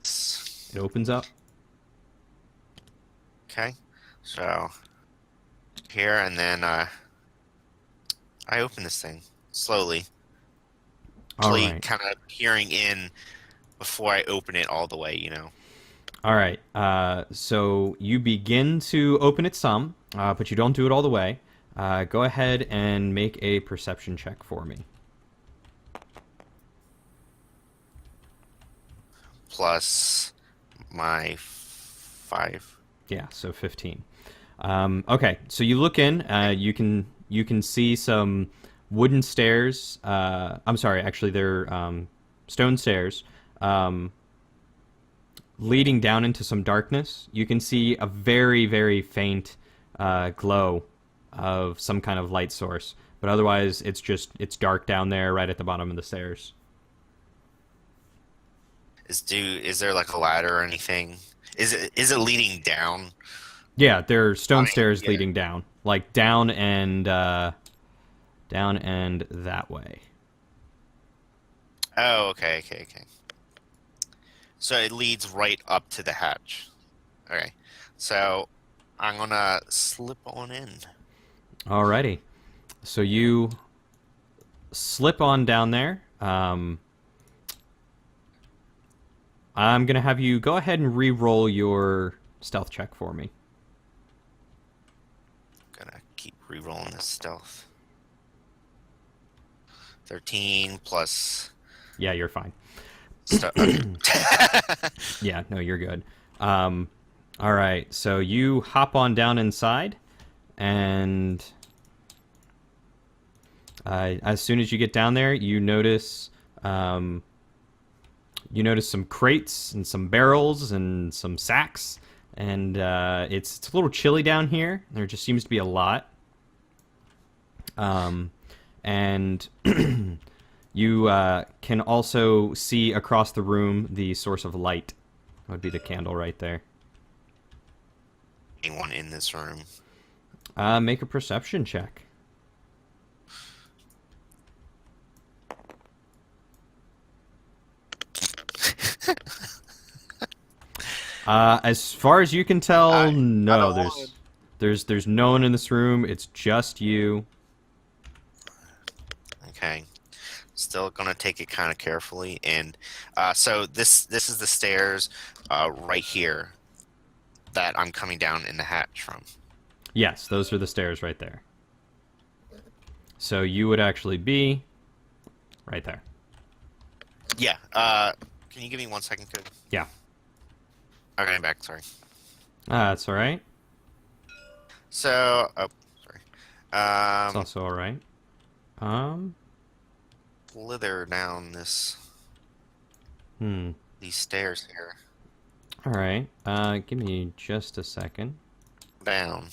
It opens up. Okay. So here, and then I open this thing slowly. All Actually, right. kind of peering in before I open it all the way, you know. All right. So you begin to open it some, but you don't do it all the way. Go ahead and make a perception check for me. Plus my 5. Yeah, so 15. Okay, so you look in. You can see some wooden stairs. I'm sorry, actually they're stone stairs. Leading down into some darkness. You can see a very, very faint glow of some kind of light source. But otherwise, it's dark down there right at the bottom of the stairs. Is there like a ladder or anything? Is it leading down? Yeah, there are stone Fine, stairs yeah. leading down. Like down and that way. Oh, okay. So it leads right up to the hatch. Okay. So I'm gonna slip on in. Alrighty. So you slip on down there. I'm gonna have you go ahead and re-roll your stealth check for me. re-rolling this stealth. 13 plus Yeah, you're fine. stuff. Okay. Yeah, no, you're good. All right, so you hop on down inside, and as soon as you get down there, you notice some crates and some barrels and some sacks, and it's a little chilly down here. There just seems to be a lot, and you can also see across the room the source of light. That would be the candle right there. Anyone in this room? Make a perception check. As far as you can tell, I no. don't want. There's no one in this room. It's just you. Okay. Still gonna take it kind of carefully, and so this is the stairs right here that I'm coming down in the hatch from. Yes, those are the stairs right there. So you would actually be right there. Yeah. Can you give me 1 second, Cody? Yeah. Okay, I'm back. Sorry. That's all right. So, oh, sorry. It's also all right. Slither down these stairs here. All right. Give me just a second. Down.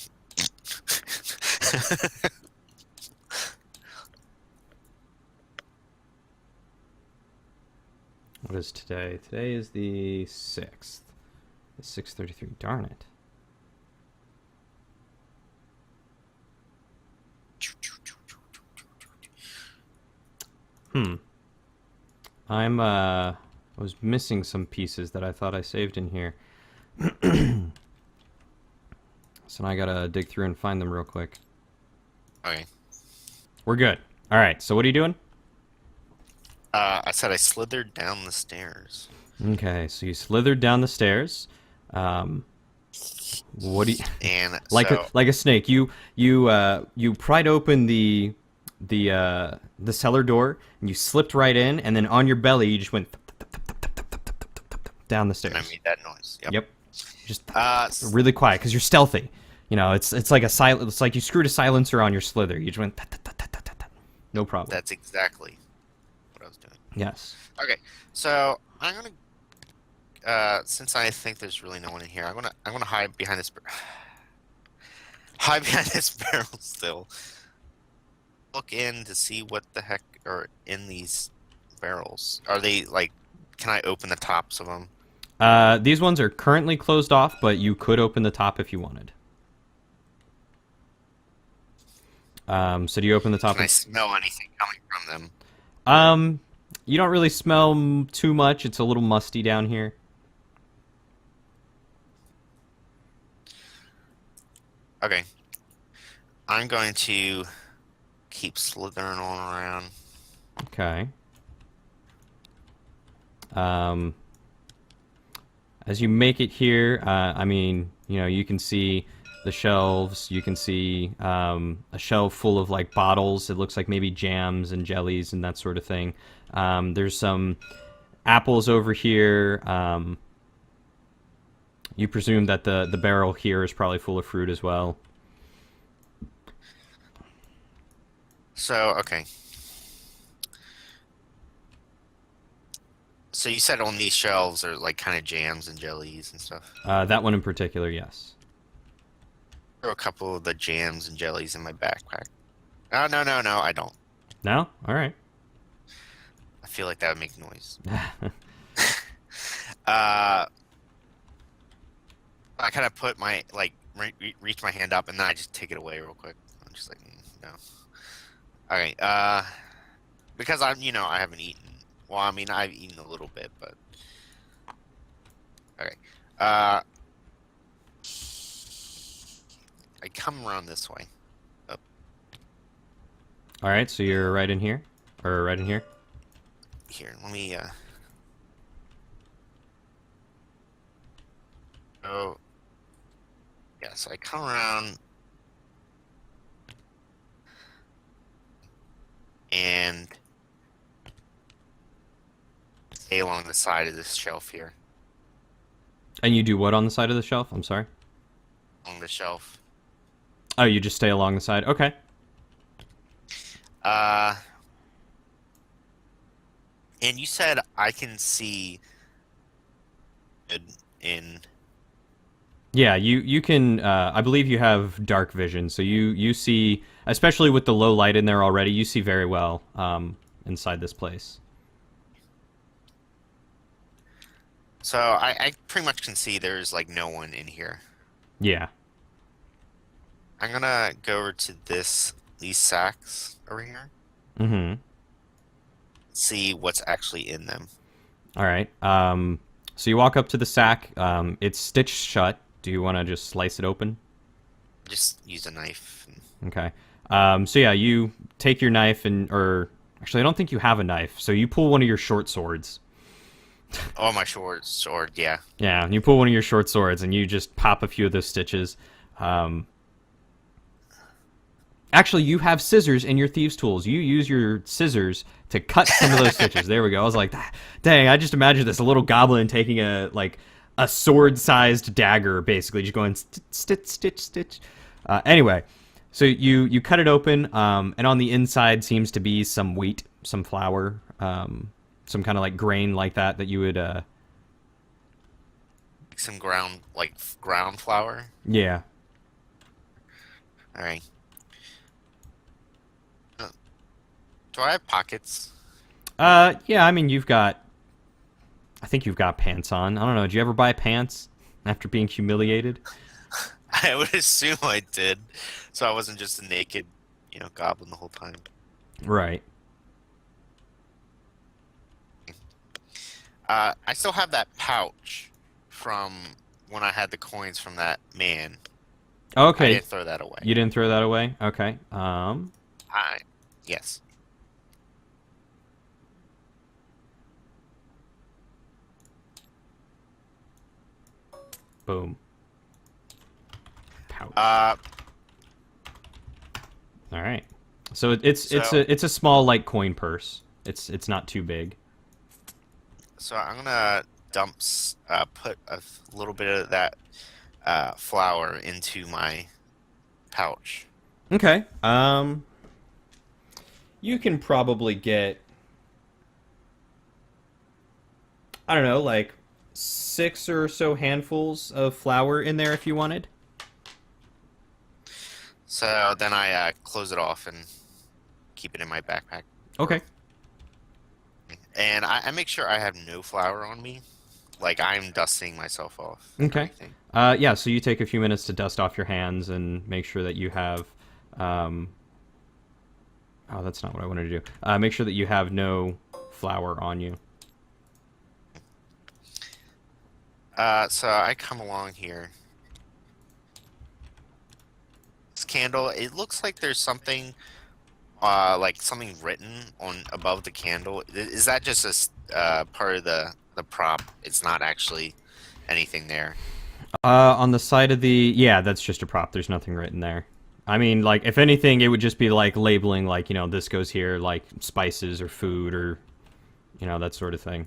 What is today? Today is the 6th. It's 6:33. Darn it. I was missing some pieces that I thought I saved in here. So now I gotta dig through and find them real quick. Okay. We're good. All right. So what are you doing? I said I slithered down the stairs. Okay. So you slithered down the stairs. What do you And like? so, Like a snake. You pried open the cellar door and you slipped right in, and then on your belly you just went down the and I stairs. made that noise. Yep. Yep. Just S- really quiet because you're stealthy. You know, it's like it's like you screwed a silencer on your slither. You just went no problem. that's exactly what I was doing. Yes. Okay. So I'm gonna. Since I think there's really no one in here, I'm gonna hide behind this. Hide behind this barrel still. Look in to see what the heck are in these barrels. Are they like? Can I open the tops of them? These ones are currently closed off, but you could open the top if you wanted. So do you open the top? Can I smell anything coming from them? You don't really smell too much. It's a little musty down here. Okay. I'm going to keep slithering on around. Okay. As you make it here, I mean, you know, you can see the shelves. You can see a shelf full of like bottles. It looks like maybe jams and jellies and that sort of thing. There's some apples over here. You presume that the barrel here is probably full of fruit as well. So, okay. So you said on these shelves are like kind of jams and jellies and stuff. That one in particular, yes. There are a couple of the jams and jellies in my backpack. Oh, no, no, no, I don't. No? All right. I feel like that would make noise. I kind of put my, like, reach my hand up and then I just take it away real quick. I'm just like, no. Okay, because I haven't eaten. Well, I mean, I've eaten a little bit, but. Okay. I come around this way. Up. All right, so you're right in here? Or right in here? Here, let me, Oh. Yeah, so I come around and stay along the side of this shelf here. And you do what on the side of the shelf? I'm sorry. On the shelf. Oh, you just stay along the side. Okay. Uh, and you said I can see in. Yeah, you can. I believe you have dark vision, so you see, especially with the low light in there already, you see very well inside this place. So I pretty much can see there's like no one in here. Yeah. I'm gonna go over to these sacks over here. Mm-hmm. See what's actually in them. All right. So you walk up to the sack. It's stitched shut. Do you want to just slice it open? Just use a knife. Okay. So yeah, you take your knife or actually, I don't think you have a knife. So you pull one of your short swords. Oh, my short sword, yeah. Yeah, and you pull one of your short swords and you just pop a few of those stitches. Actually, you have scissors in your thieves' tools. You use your scissors to cut some of those stitches. There we go. I was like, dang, I just imagined this, a little goblin taking a sword-sized dagger, basically, just going stitch, stitch, stitch. Anyway, so you cut it open, and on the inside seems to be some wheat, some flour, some kind of like grain like that you would, Some ground flour. yeah. All right. Do I have pockets? Yeah, I mean, I think you've got pants on. I don't know, did you ever buy pants after being humiliated? I would assume I did, so I wasn't just a naked, goblin the whole time. Right. I still have that pouch from when I had the coins from that man. I Okay. didn't throw that away. You didn't throw that away? Okay. Yes. Boom. Pouch. Uh, All right. So it's a small like coin purse. It's not too big. so I'm gonna put a little bit of that flour into my pouch. Okay. You can probably get, I don't know, like 6 or so handfuls of flour in there if you wanted. So then I close it off and keep it in my backpack. Okay. And I make sure I have no flour on me. Like I'm dusting myself off. And Okay. everything. Yeah, so you take a few minutes to dust off your hands and make sure that you have. Oh, that's not what I wanted to do. Make sure that you have no flour on you. So I come along here. This candle, it looks like there's something, like something written on above the candle. Is that just a part of the prop? It's not actually anything there. On the side of the, yeah, that's just a prop. There's nothing written there. I mean, like, if anything, it would just be like labeling, like, this goes here, like spices or food or, that sort of thing.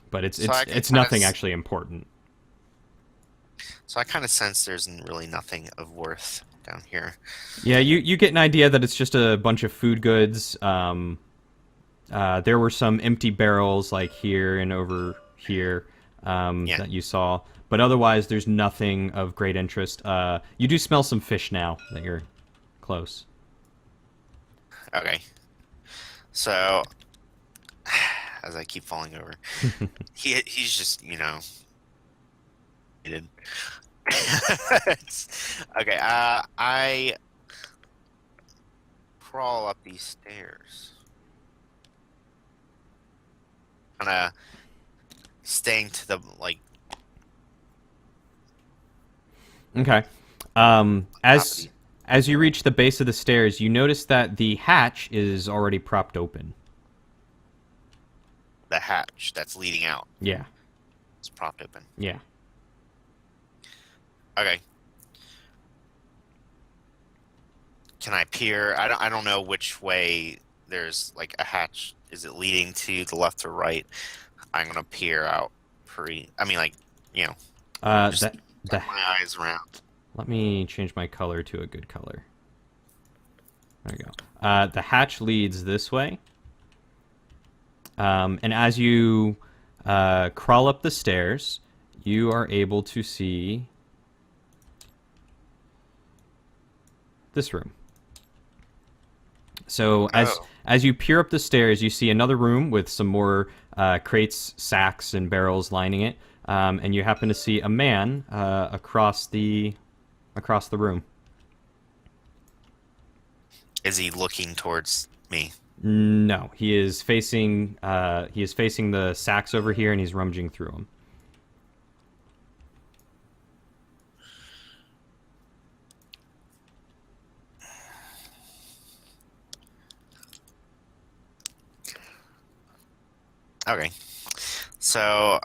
But So I can it's kinda nothing actually important. So I kind of sense there's really nothing of worth down here. Yeah, you get an idea that it's just a bunch of food goods. There were some empty barrels like here and over here Yeah. that you saw, but otherwise there's nothing of great interest. You do smell some fish now that you're close. Okay. So as I keep falling over, he's just hated. Okay. I crawl up these stairs. Kind of staying to the Okay. top of the, As you reach the base of the stairs, you notice that the hatch is already propped open. the hatch that's leading out. Yeah. It's propped open. Yeah. Okay. Can I peer? I don't know which way there's like a hatch. Is it leading to the left or right? I'm gonna peer out I mean, like, you know, just That the run my eyes around. Let me change my color to a good color. There we go. The hatch leads this way, and as you crawl up the stairs, you are able to see this room. So Oh, as you peer up the stairs, you see another room with some more crates, sacks, and barrels lining it, and you happen to see a man across the room. is he looking towards me? No, he is facing the sacks over here, and he's rummaging through them. Okay, so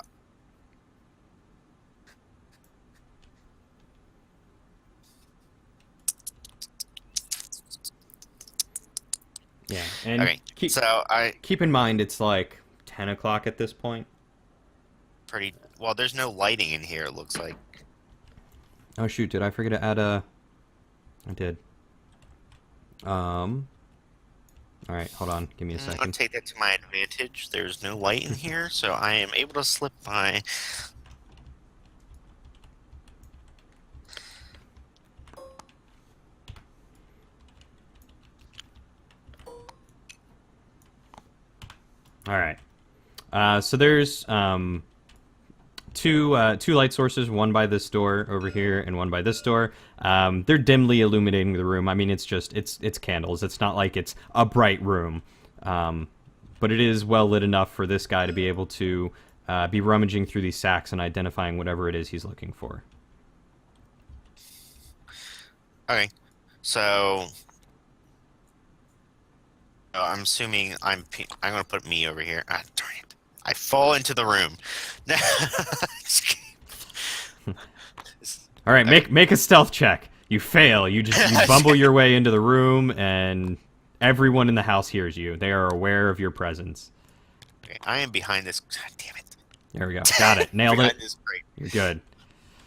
Yeah, and okay, so I keep in mind it's like 10 o'clock at this point. pretty well. There's no lighting in here. It looks like. Oh shoot, did I forget to add a? I did. Um. All right, hold on. Give me a I'll second. take that to my advantage. There's no light in here, so I am able to slip by. All right. So there's two light sources, one by this door over here and one by this door. They're dimly illuminating the room. I mean, it's candles. It's not like it's a bright room, but it is well lit enough for this guy to be able to be rummaging through these sacks and identifying whatever it is he's looking for. Okay, so I'm assuming I'm gonna put me over here. Ah, darn it! I fall into the room. All right, Okay. make a stealth check. You fail. You bumble your way into the room, and everyone in the house hears you. They are aware of your presence. Okay, I am behind this. God damn it! There we go. Got it. Nailed it. Behind this crate. You're good.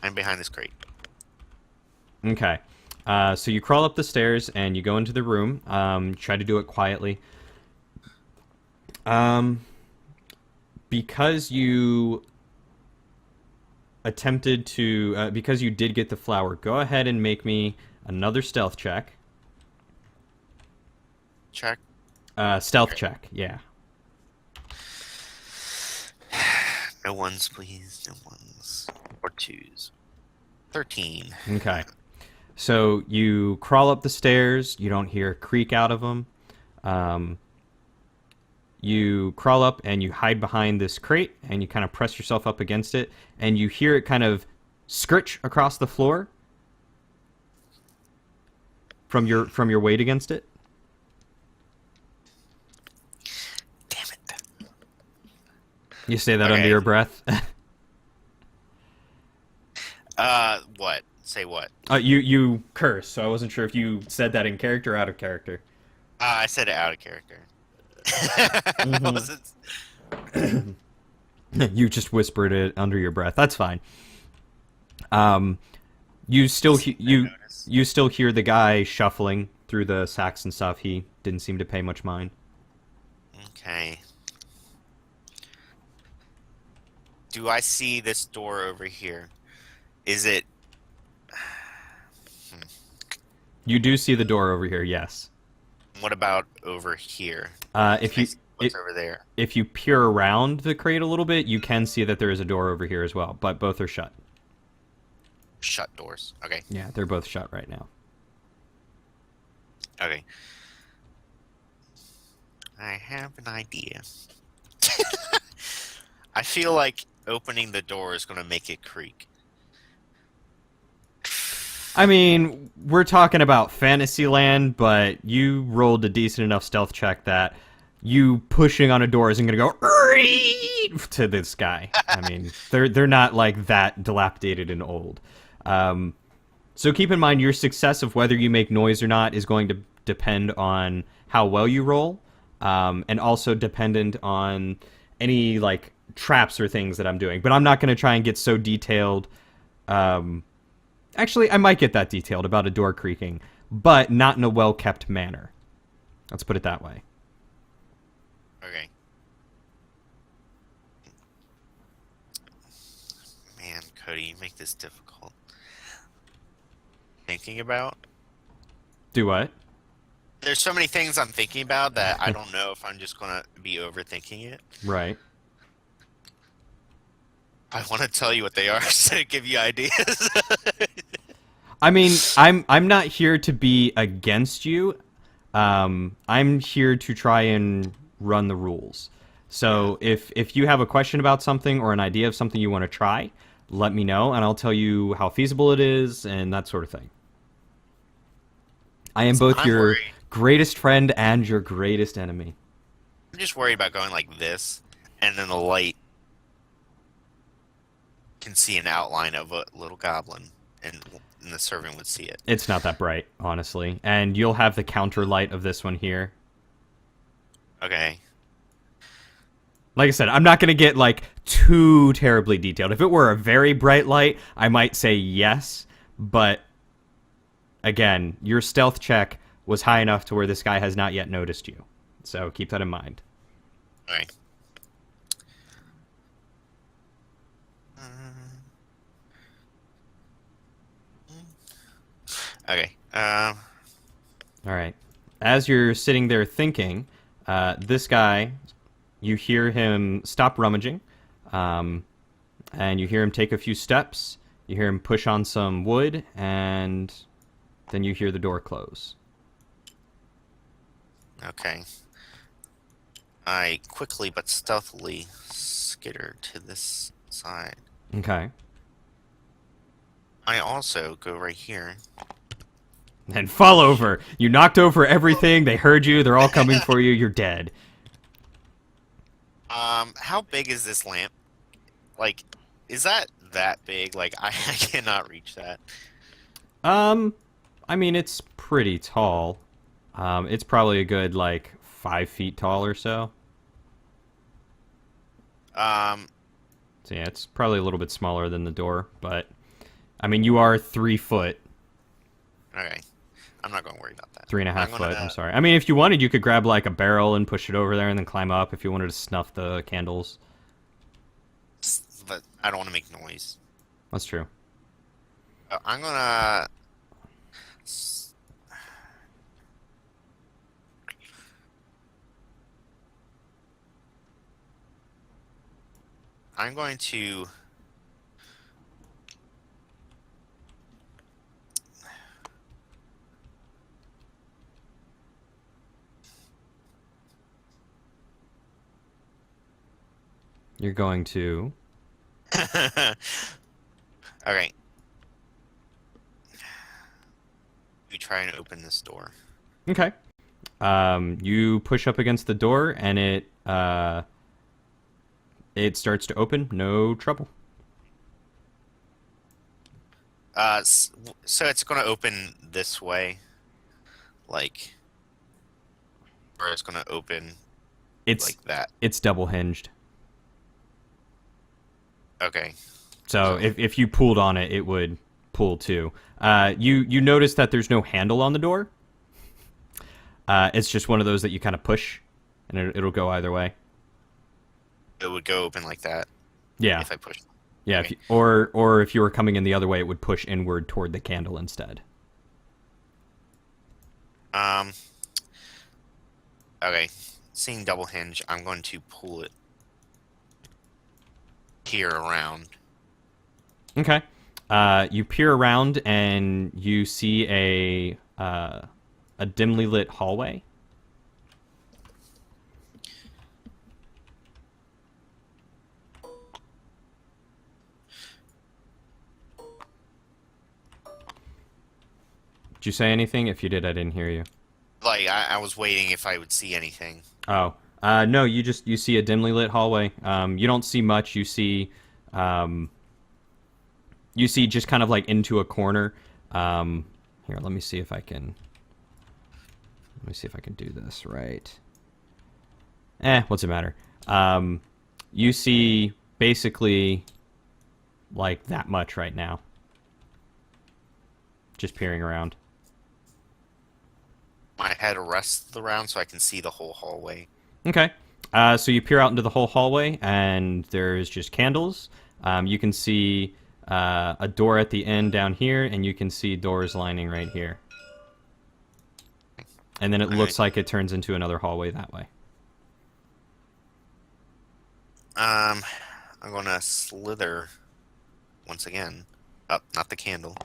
I'm behind this crate. Okay. So you crawl up the stairs and you go into the room. Try to do it quietly. Because you attempted to, because you did get the flower, go ahead and make me another stealth check. Check. Stealth Okay. check, yeah. No ones, please. No ones. Or twos. 13. Okay. So you crawl up the stairs. You don't hear a creak out of them. You crawl up and you hide behind this crate and you kind of press yourself up against it and you hear it kind of scritch across the floor from your weight against it. Damn it. You say that under Okay. your breath. What? Say what? You curse, so I wasn't sure if you said that in character or out of character. I said it out of character. I wasn't- You just whispered it under your breath. That's fine. You still notice. you still hear the guy shuffling through the sacks and stuff. He didn't seem to pay much mind. Okay. Do I see this door over here? Is it? You do see the door over here, yes. What about over here? If Can I you see what's over there? if you peer around the crate a little bit, you can see that there is a door over here as well, but both are shut. Shut doors. Okay. Yeah, they're both shut right now. Okay. I have an idea. I feel like opening the door is going to make it creak. I mean, we're talking about Fantasyland, but you rolled a decent enough stealth check that you pushing on a door isn't going to go to this guy. I mean, they're not like that dilapidated and old. So keep in mind your success of whether you make noise or not is going to depend on how well you roll. and also dependent on any like traps or things that I'm doing. But I'm not going to try and get so detailed. Actually, I might get that detailed about a door creaking, but not in a well-kept manner. Let's put it that way. Okay. Man, Cody, you make this difficult. Thinking about? Do what? There's so many things I'm thinking about that I don't know if I'm just gonna be overthinking it. Right. I want to tell you what they are to give you ideas. I mean, I'm not here to be against you. I'm here to try and run the rules. So if you have a question about something or an idea of something you want to try, let me know, and I'll tell you how feasible it is and that sort of thing. I am both I'm your worried. greatest friend and your greatest enemy. I'm just worried about going like this, and then the light can see an outline of a little goblin, and the servant would see it. It's not that bright, honestly. And you'll have the counter light of this one here. Okay. Like I said, I'm not going to get like too terribly detailed. If it were a very bright light, I might say yes, but again, your stealth check was high enough to where this guy has not yet noticed you. So keep that in mind. Okay. Okay. All right. As you're sitting there thinking, this guy, you hear him stop rummaging, and you hear him take a few steps. You hear him push on some wood, and then you hear the door close. Okay. I quickly but stealthily skitter to this side. Okay. I also go right here. And fall over. You knocked over everything. They heard you. They're all coming for you. You're dead. How big is this lamp? Like, is that big? Like, I cannot reach that. I mean, it's pretty tall. It's probably a good, like, 5 feet tall or so. So, yeah, it's probably a little bit smaller than the door, but, I mean, you are 3 foot. Okay. I'm not going to worry about that. 3.5 foot, I'm sorry. I mean, if you wanted, you could grab, like, a barrel and push it over there and then climb up if you wanted to snuff the candles. But I don't want to make noise. That's true. I'm gonna. I'm going to. You're going to... Okay. We try and open this door. Okay. You push up against the door, and it starts to open. No trouble. So it's going to open this way, like, or it's going to open It's like that. It's double hinged. Okay. So if you pulled on it, it would pull too. You notice that there's no handle on the door. It's just one of those that you kind of push, and it'll go either way. It would go open like that. Yeah. If I push. Yeah. Okay. Or if you were coming in the other way, it would push inward toward the candle instead. Okay. Seeing double hinge, I'm going to pull it here around. Okay. You peer around and you see a dimly lit hallway. Did you say anything? If you did, I didn't hear you. Like, I was waiting if I would see anything. Oh, no, you see a dimly lit hallway. You don't see much. You see just kind of like into a corner. Here, let me see if I can do this right. What's it matter? You see basically like that much right now. Just peering around. My head rests around so I can see the whole hallway. Okay. So you peer out into the whole hallway, and there's just candles. You can see a door at the end down here, and you can see doors lining right here. And then it Alright. looks like it turns into another hallway that way. I'm gonna slither once again. Up, not the candle.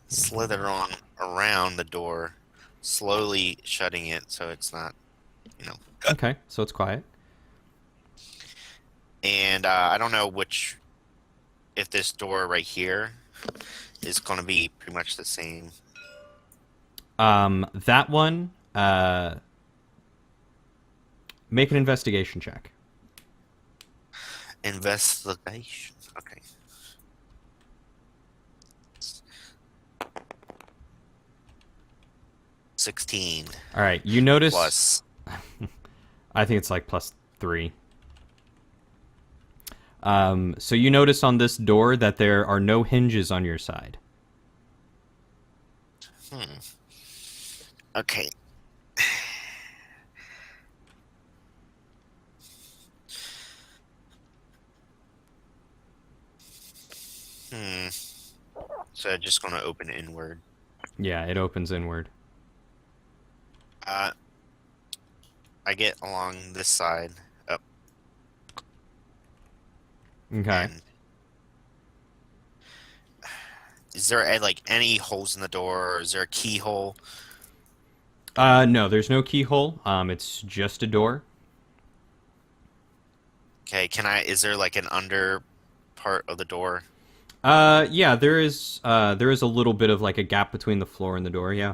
Slither on around the door, slowly shutting it so it's not, you know. Okay, so it's quiet. And I don't know if this door right here is gonna be pretty much the same. That one, make an investigation check. Investigation. Okay. $16 All right, you notice. plus. I think it's like +3. So you notice on this door that there are no hinges on your side. Okay. Hmm. So just gonna open inward. Yeah, it opens inward. Uh, I get along this side up, Okay. and is there like any holes in the door, or is there a keyhole? No, there's no keyhole. It's just a door. Okay, is there like an under part of the door? Yeah, there is a little bit of like a gap between the floor and the door. Yeah.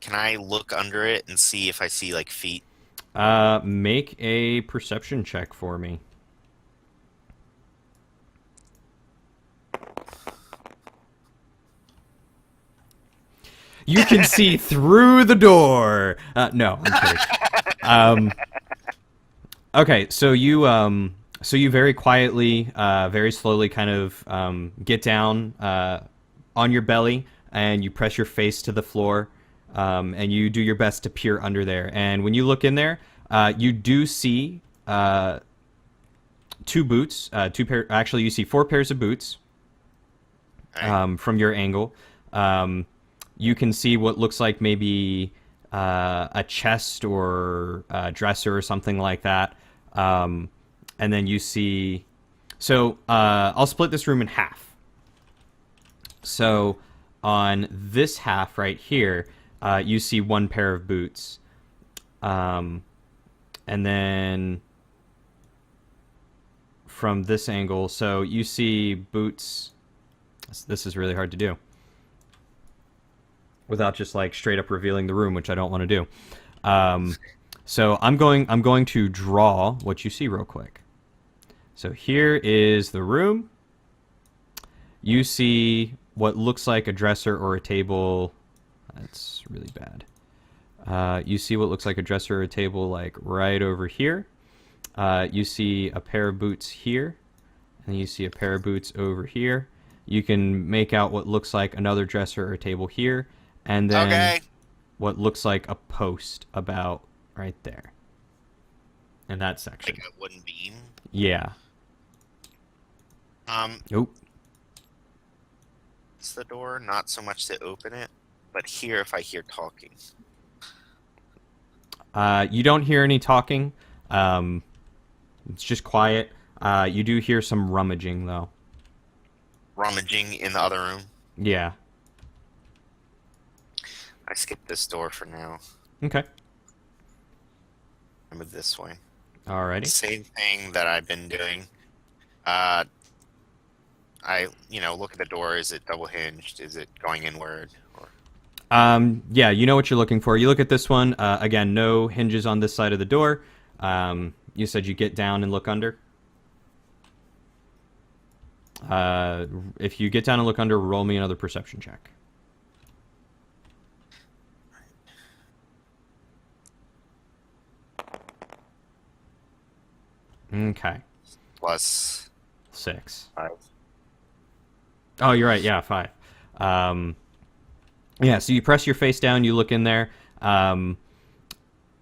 Can I look under it and see if I see like feet? Make a perception check for me. You can see through the door. No, I'm kidding. Um, okay, so you very quietly, very slowly, kind of get down on your belly, and you press your face to the floor, and you do your best to peer under there. And when you look in there, you do see two boots, two pair. Actually, you see four pairs of boots Alright. from your angle. You can see what looks like maybe a chest or a dresser or something like that. And then you see. So I'll split this room in half. So on this half right here, you see one pair of boots. And then from this angle, so you see boots. This is really hard to do without just like straight up revealing the room, which I don't want to do. So I'm going to draw what you see real quick. So here is the room. You see what looks like a dresser or a table. That's really bad. You see what looks like a dresser or a table like right over here. You see a pair of boots here, and you see a pair of boots over here. You can make out what looks like another dresser or table here, and then Okay. what looks like a post about right there in that section. Like a wooden beam. Yeah. Nope. It's the door, not so much to open it, but here if I hear talking. You don't hear any talking. It's just quiet. You do hear some rummaging, though. Rummaging in the other room. Yeah. I skip this door for now. Okay. I move this way. Alrighty. Same thing that I've been doing. I look at the door. Is it double hinged? Is it going inward? Or Yeah, you know what you're looking for. You look at this one. Again, no hinges on this side of the door. You said you get down and look under. If you get down and look under, roll me another perception check. Okay. plus 6. 5. Oh, you're right. Yeah, 5. Um, yeah, so you press your face down, you look in there.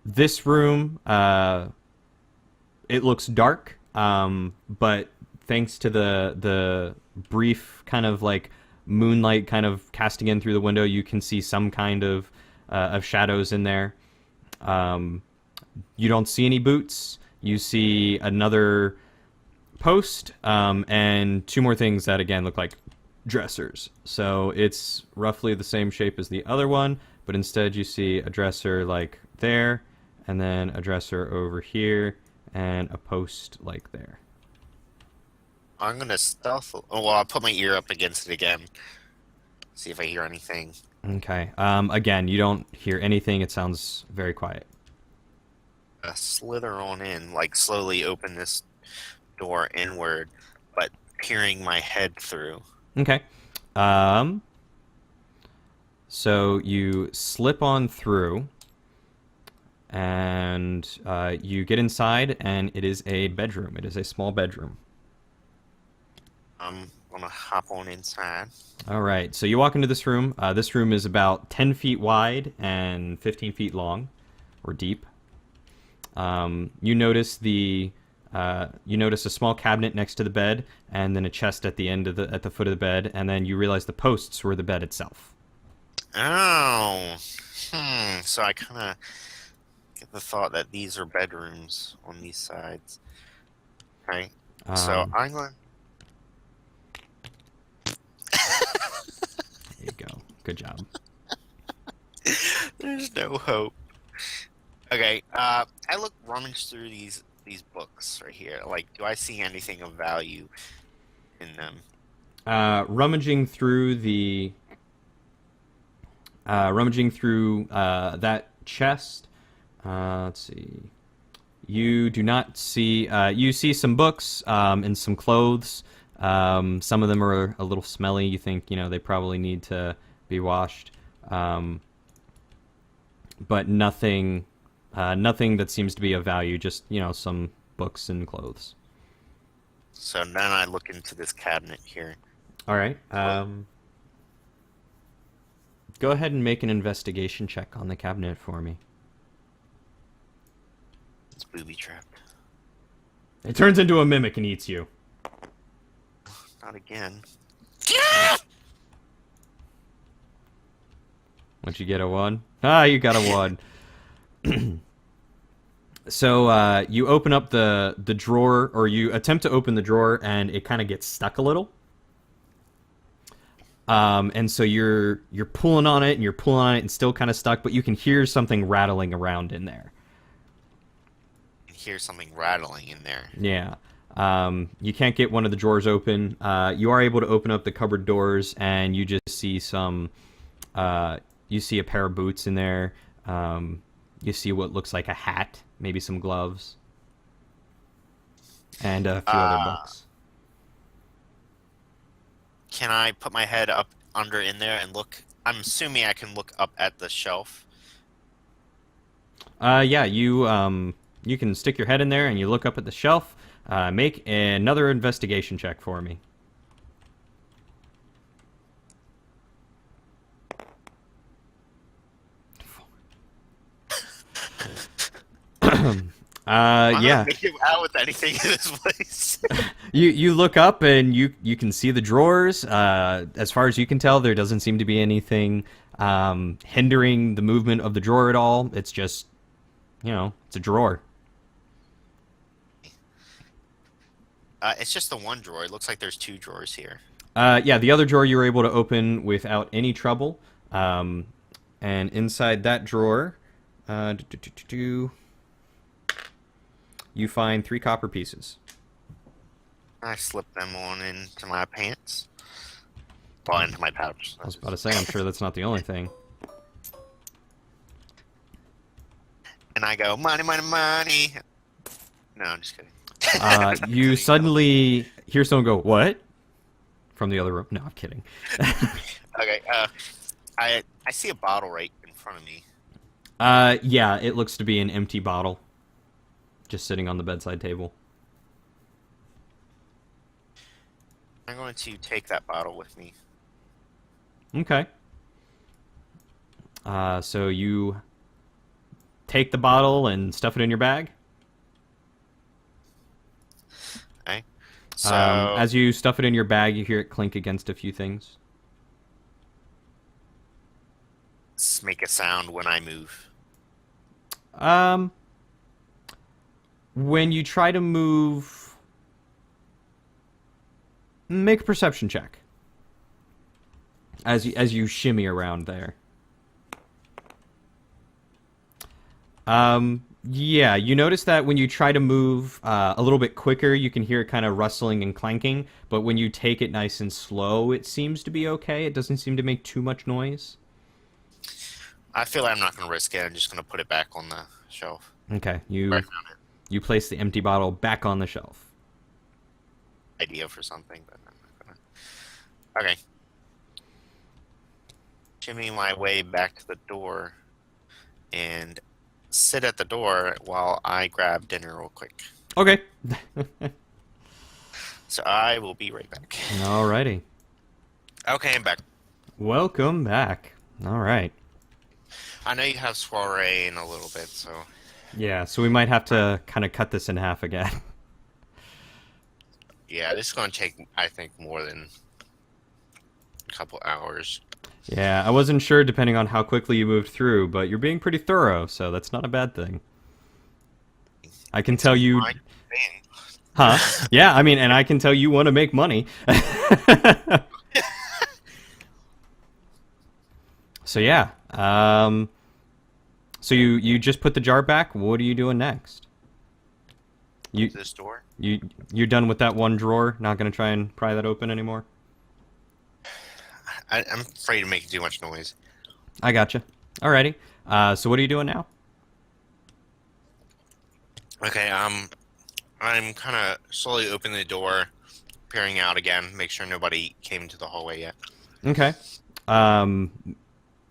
This room, it looks dark, but thanks to the brief kind of like moonlight kind of casting in through the window, you can see some kind of shadows in there. Um, you don't see any boots. You see another post, and 2 more things that again look like dressers. So it's roughly the same shape as the other one, but instead you see a dresser like there, and then a dresser over here, and a post like there. I'm gonna stealth. Oh, well, I'll put my ear up against it again. See if I hear anything. Okay. Again, you don't hear anything. It sounds very quiet. Slither on in, like slowly open this door inward, but peering my head through. Okay. Um, so you slip on through, and you get inside, and it is a bedroom. It is a small bedroom. I'm gonna hop on inside. All right. So you walk into this room. This room is about 10 feet wide and 15 feet long, or deep. You notice you notice a small cabinet next to the bed, and then a chest at the end of at the foot of the bed, and then you realize the posts were the bed itself. Oh, so I kind of get the thought that these are bedrooms on these sides. Right. So Um, I'm going. there you go. Good job. There's no hope. Okay. I look rummage through these books right here. Like, do I see anything of value in them? Rummaging through the that chest. Let's see. You do not see. You see some books and some clothes. Some of them are a little smelly. You think they probably need to be washed, but nothing. Nothing that seems to be of value. Just some books and clothes. So then I look into this cabinet here. All right. Well, Go ahead and make an investigation check on the cabinet for me. it's booby trapped. It turns into a mimic and eats you. Not again. Once you get a 1. Ah, you got a 1. So you open up the drawer, or you attempt to open the drawer, and it kind of gets stuck a little. And so you're pulling on it, and you're pulling on it, and still kind of stuck, but you can hear something rattling around in there. I hear something rattling in there. Yeah. You can't get one of the drawers open. You are able to open up the cupboard doors, and you just see some. You see a pair of boots in there. You see what looks like a hat, maybe some gloves, and a few other books. Can I put my head up under in there and look? I'm assuming I can look up at the shelf. Yeah, you can stick your head in there and you look up at the shelf. Make another investigation check for me. I'm Yeah. not making out with anything in this place. You look up and you can see the drawers. As far as you can tell, there doesn't seem to be anything hindering the movement of the drawer at all. It's just, it's a drawer. It's just the one drawer. It looks like there's 2 drawers here. Yeah, the other drawer you were able to open without any trouble. And inside that drawer, you find 3 copper pieces. I slip them on into my pants. Well, into my pouch. I was about to say, I'm sure that's not the only thing. And I go, money, money, money. No, I'm just kidding. You suddenly hear someone go, "What?" from the other room. No, I'm kidding. Okay, I see a bottle right in front of me. Yeah, it looks to be an empty bottle, just sitting on the bedside table. I'm going to take that bottle with me. Okay. So you take the bottle and stuff it in your bag. Okay. So As you stuff it in your bag, you hear it clink against a few things. make a sound when I move. Um, when you try to move, make a perception check as you shimmy around there. Yeah, you notice that when you try to move a little bit quicker, you can hear it kind of rustling and clanking. But when you take it nice and slow, it seems to be okay. It doesn't seem to make too much noise. I feel like I'm not going to risk it. I'm just going to put it back on the shelf. Okay, Where I you found it. you place the empty bottle back on the shelf. Idea for something, but I'm not going to. Okay. Shimmy my way back to the door and sit at the door while I grab dinner real quick. Okay. So I will be right back. Alrighty. Okay, I'm back. Welcome back. All right. I know you have soiree in a little bit, so Yeah, so we might have to kind of cut this in half again. yeah, this is going to take, I think, more than a couple hours. Yeah, I wasn't sure depending on how quickly you moved through, but you're being pretty thorough, so that's not a bad thing. I can tell you... My thing. Huh? Yeah, I mean, and I can tell you want to make money. So yeah, so you just put the jar back. What are you doing next? You This door? you're done with that one drawer. Not gonna try and pry that open anymore. I'm afraid to make too much noise. I gotcha. Alrighty. So what are you doing now? Okay, I'm kind of slowly opening the door, peering out again, make sure nobody came into the hallway yet. Okay. Um,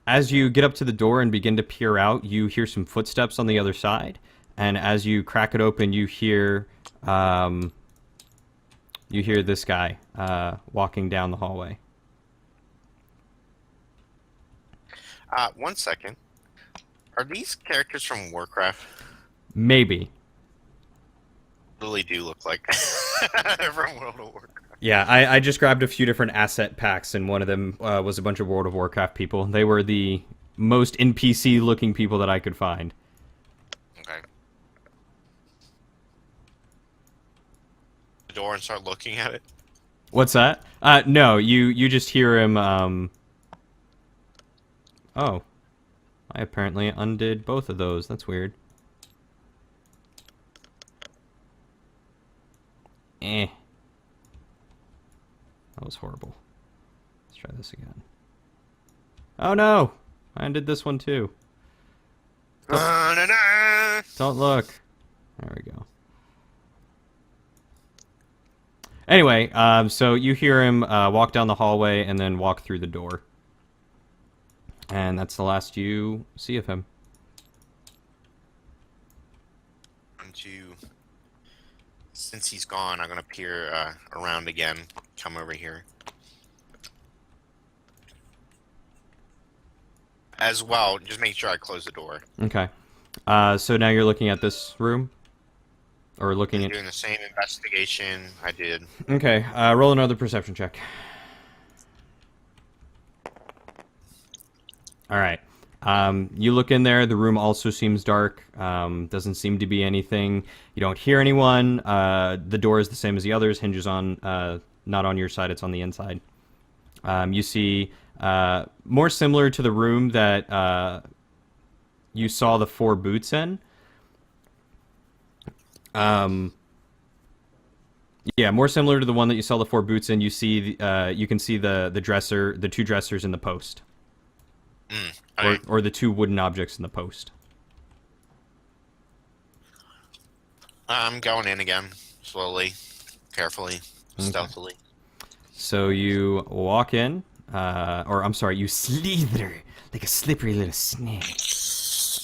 as you get up to the door and begin to peer out, you hear some footsteps on the other side, and as you crack it open, you hear this guy walking down the hallway. 1 second. Are these characters from Warcraft? Maybe. Really do look like from World of Warcraft. Yeah, I just grabbed a few different asset packs, and one of them was a bunch of World of Warcraft people. They were the most NPC-looking people that I could find. Okay. The door and start looking at it. What's that? No, you just hear him, Oh. I apparently undid both of those. That's weird. Eh. That was horrible. Let's try this again. Oh no! I undid this one too. Don't look. There we go. Anyway, so you hear him walk down the hallway and then walk through the door. And that's the last you see of him. Since he's gone, I'm gonna peer around again. Come over here. As well, just make sure I close the door. Okay. So now you're looking at this room? Or looking I'm at... doing the same investigation I did. Okay, roll another perception check. Alright. You look in there, the room also seems dark. Doesn't seem to be anything. You don't hear anyone. The door is the same as the others, hinges on, not on your side, it's on the inside. You see, more similar to the room that you saw the 4 boots in. Yeah, more similar to the one that you saw the 4 boots in. You see, you can see the dresser, the 2 dressers in the post. Okay. Or the 2 wooden objects in the post. I'm going in again, slowly, carefully, Okay. stealthily. So you walk in, or I'm sorry, you slither like a slippery little snake.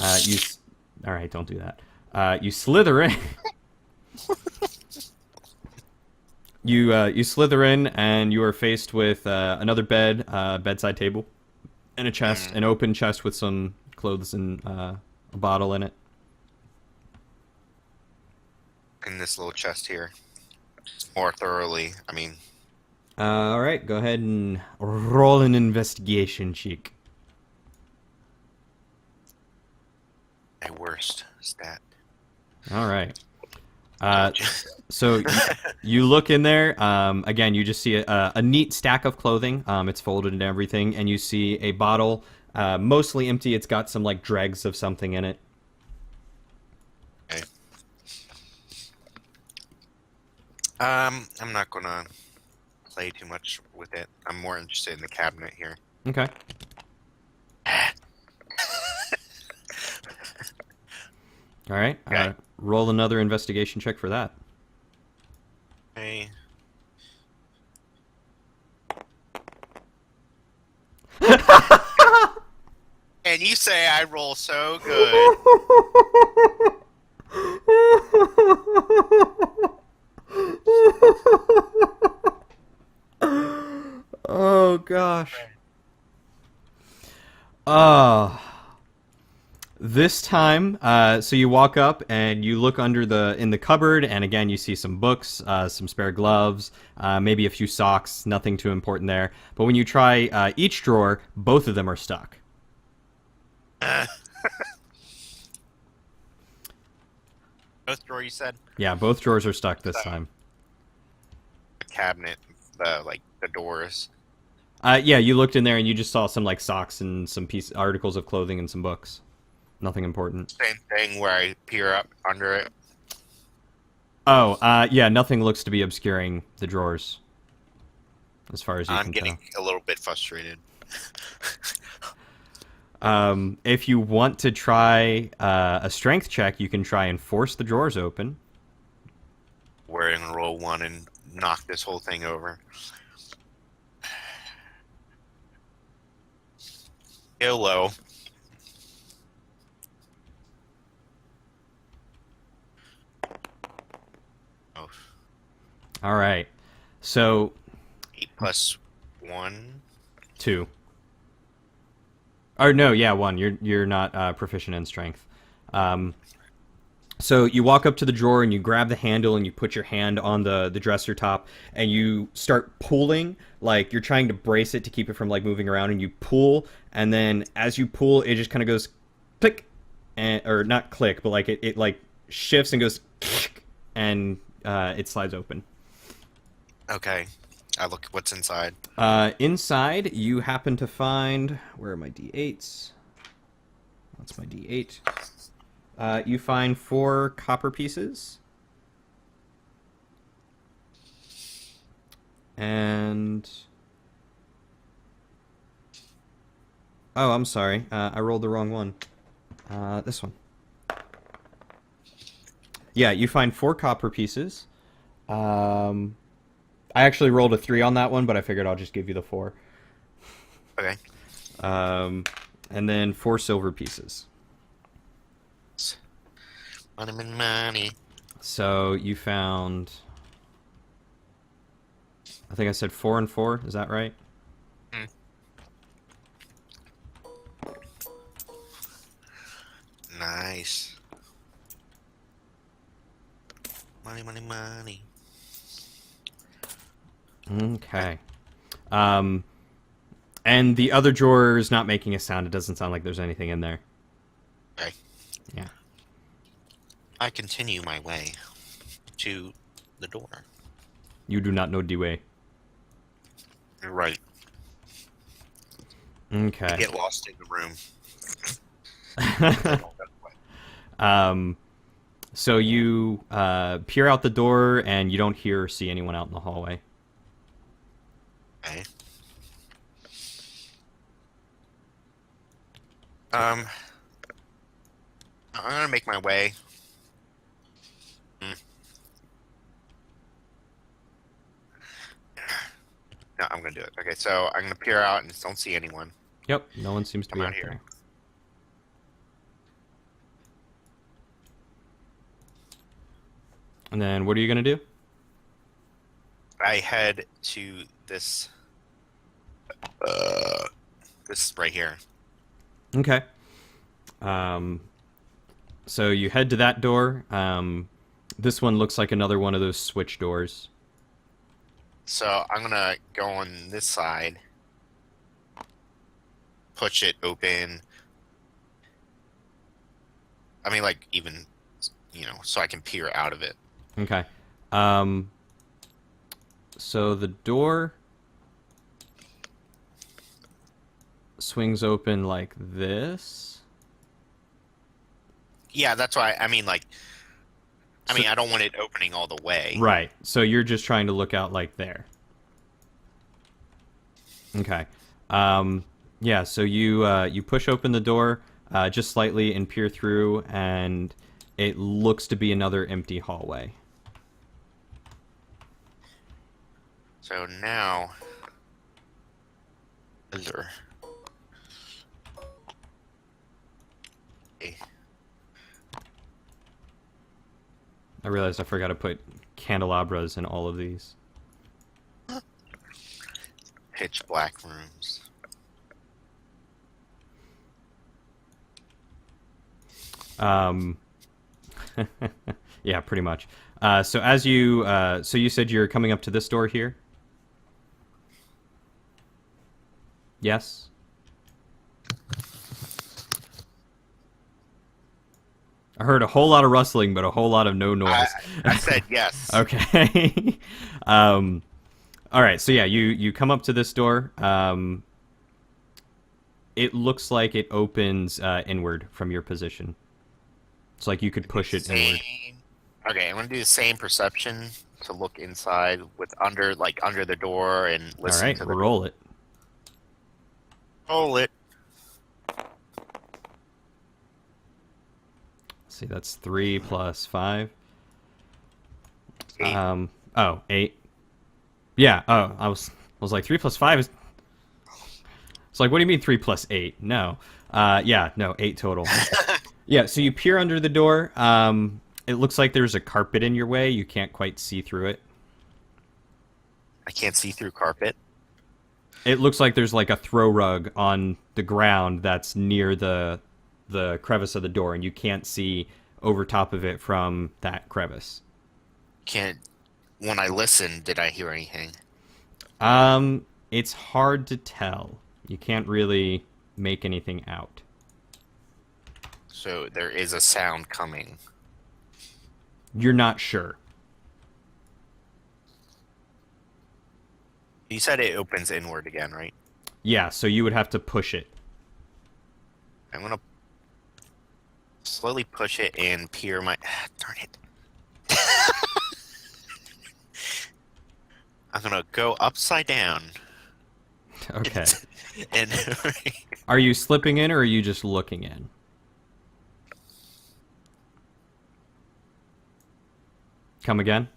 All right, don't do that. You slither in. You slither in, and you are faced with another bed, bedside table, and a chest, Mm, an open chest with some clothes and a bottle in it. in this little chest here, more thoroughly. I mean, All right, go ahead and roll an investigation check. my worst stat. All right. Uh, Told you. so you look in there. Again, you just see a neat stack of clothing. It's folded and everything, and you see a bottle, mostly empty. It's got some like dregs of something in it. Okay. I'm not gonna play too much with it. I'm more interested in the cabinet here. Okay. All right. Okay. Roll another investigation check for that. Okay. And you say I roll so good. Oh gosh. Oh. This time, so you walk up and you look under in the cupboard, and again you see some books, some spare gloves, maybe a few socks. Nothing too important there. But when you try each drawer, both of them are stuck. Both drawer you said? Yeah, both drawers are stuck this So, time. the cabinet, the doors. Yeah, you looked in there and you just saw some like socks and some articles of clothing and some books. Nothing important. Same thing where I peer up under it. Oh, yeah, nothing looks to be obscuring the drawers, as far as you I'm can getting tell. a little bit frustrated. If you want to try a strength check, you can try and force the drawers open. We're gonna roll one and knock this whole thing over. Go low. Oh, All right. So 8+1. 2. Or no, yeah, 1. You're not proficient in strength. Um, so you walk up to the drawer and you grab the handle and you put your hand on the dresser top and you start pulling, like you're trying to brace it to keep it from like moving around, and you pull, and then as you pull it just kind of goes click, and or not click, but like it like shifts and goes and it slides open. Okay. I look what's inside. Inside, you happen to find, where are my d8s? That's my d8. You find 4 copper pieces. And... Oh, I'm sorry. I rolled the wrong one. This one. Yeah, you find 4 copper pieces. I actually rolled a 3 on that one, but I figured I'll just give you the 4. Okay. And then 4 silver pieces. Money. So you found... I think I said 4 and 4. Is that right? Hmm. Nice. Money. Okay. And the other drawer is not making a sound. It doesn't sound like there's anything in there. Okay. Yeah. I continue my way to the door. You do not know the way. You're right. Okay. Get lost in the room. So you peer out the door and you don't hear or see anyone out in the hallway. Okay. I'm gonna make my way. Hmm. No, I'm gonna do it. Okay, so I'm gonna peer out and don't see anyone. Yep, no one seems to Come be out out here. there. And then what are you going to do? I head to this this right here. Okay. So you head to that door. This one looks like another one of those switch doors. So I'm gonna go on this side, push it open. I mean, like even, so I can peer out of it. Okay. Um, so the door swings open like this. Yeah, that's why. I mean, like, So, I don't want it opening all the way. right. So you're just trying to look out like there. Okay. Yeah. So you push open the door just slightly and peer through, and it looks to be another empty hallway. So now, okay. I realized I forgot to put candelabras in all of these. Pitch black rooms. Um, yeah, pretty much. So as you, so you said you're coming up to this door here. Yes. I heard a whole lot of rustling, but a whole lot of no I, noise. I said yes. Okay. All right. So yeah, you come up to this door. It looks like it opens inward from your position. It's like you could push it inward. Okay, I'm gonna do the same perception to look inside with under the door and All listen right, to the roll it. roll it. See, that's 3 plus 5. 8. Oh, 8. Yeah. Oh, I was like 3 plus 5 is. It's like, what do you mean 3 plus 8? No. Yeah, no, 8 total. Yeah. So you peer under the door. It looks like there's a carpet in your way. You can't quite see through it. I can't see through carpet. It looks like there's like a throw rug on the ground that's near the crevice of the door, and you can't see over top of it from that crevice. Can't. When I listened, did I hear anything? It's hard to tell. You can't really make anything out. So there is a sound coming. You're not sure. You said it opens inward again, right? Yeah, so you would have to push it. I'm gonna slowly push it and peer my. Darn it. I'm gonna go upside down. Okay. And Are you slipping in or are you just looking in? Come again?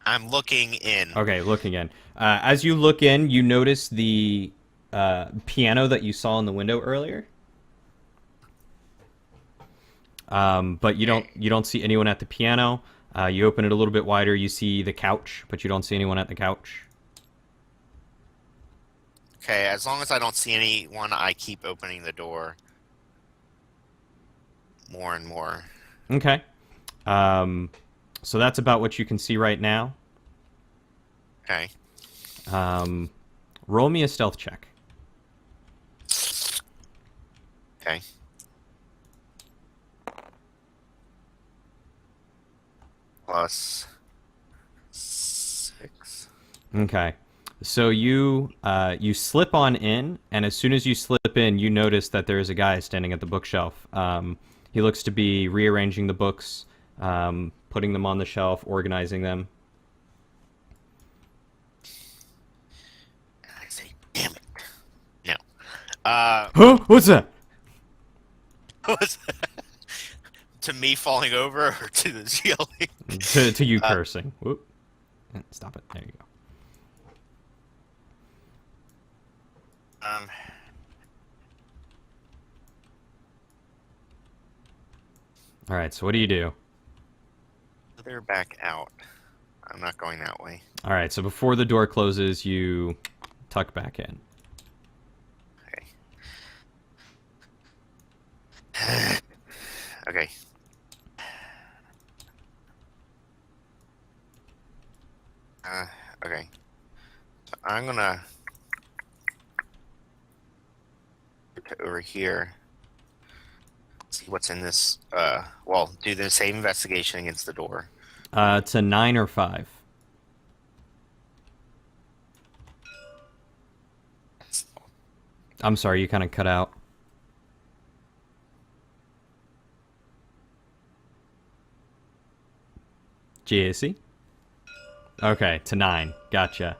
I'm looking in. Okay, looking in. As you look in, you notice the piano that you saw in the window earlier. But you don't see anyone at the piano. You open it a little bit wider. You see the couch, but you don't see anyone at the couch. Okay, as long as I don't see anyone, I keep opening the door more and more. Okay. So that's about what you can see right now. Okay. Roll me a stealth check. Okay. Plus 6. Okay. So you slip on in, and as soon as you slip in, you notice that there is a guy standing at the bookshelf. He looks to be rearranging the books, putting them on the shelf, organizing them. I say, damn it. No. Huh? What's that? Was to me falling over or to the yelling? To you cursing. Whoop. Stop it. There you go. Um. All right. So what do you do? They're back out. I'm not going that way. All right, so before the door closes, you tuck back in. Okay. Okay. Uh, okay. So I'm gonna get over here. See what's in this. Well, do the same investigation against the door. It's a 9 or 5. I'm sorry, you kind of cut out. JAC? Okay, to 9. Gotcha.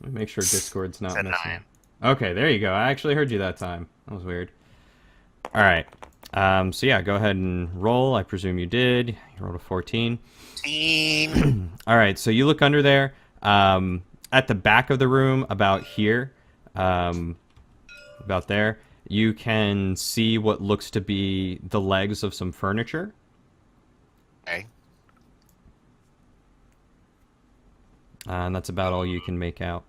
Let me make sure Discord's not It's a messing. 9. Okay, there you go. I actually heard you that time. That was weird. All right. So yeah, go ahead and roll. I presume you did. You rolled a 14. All right, so you look under there. At the back of the room, about here, about there, you can see what looks to be the legs of some furniture. Okay. And that's about all you can make out.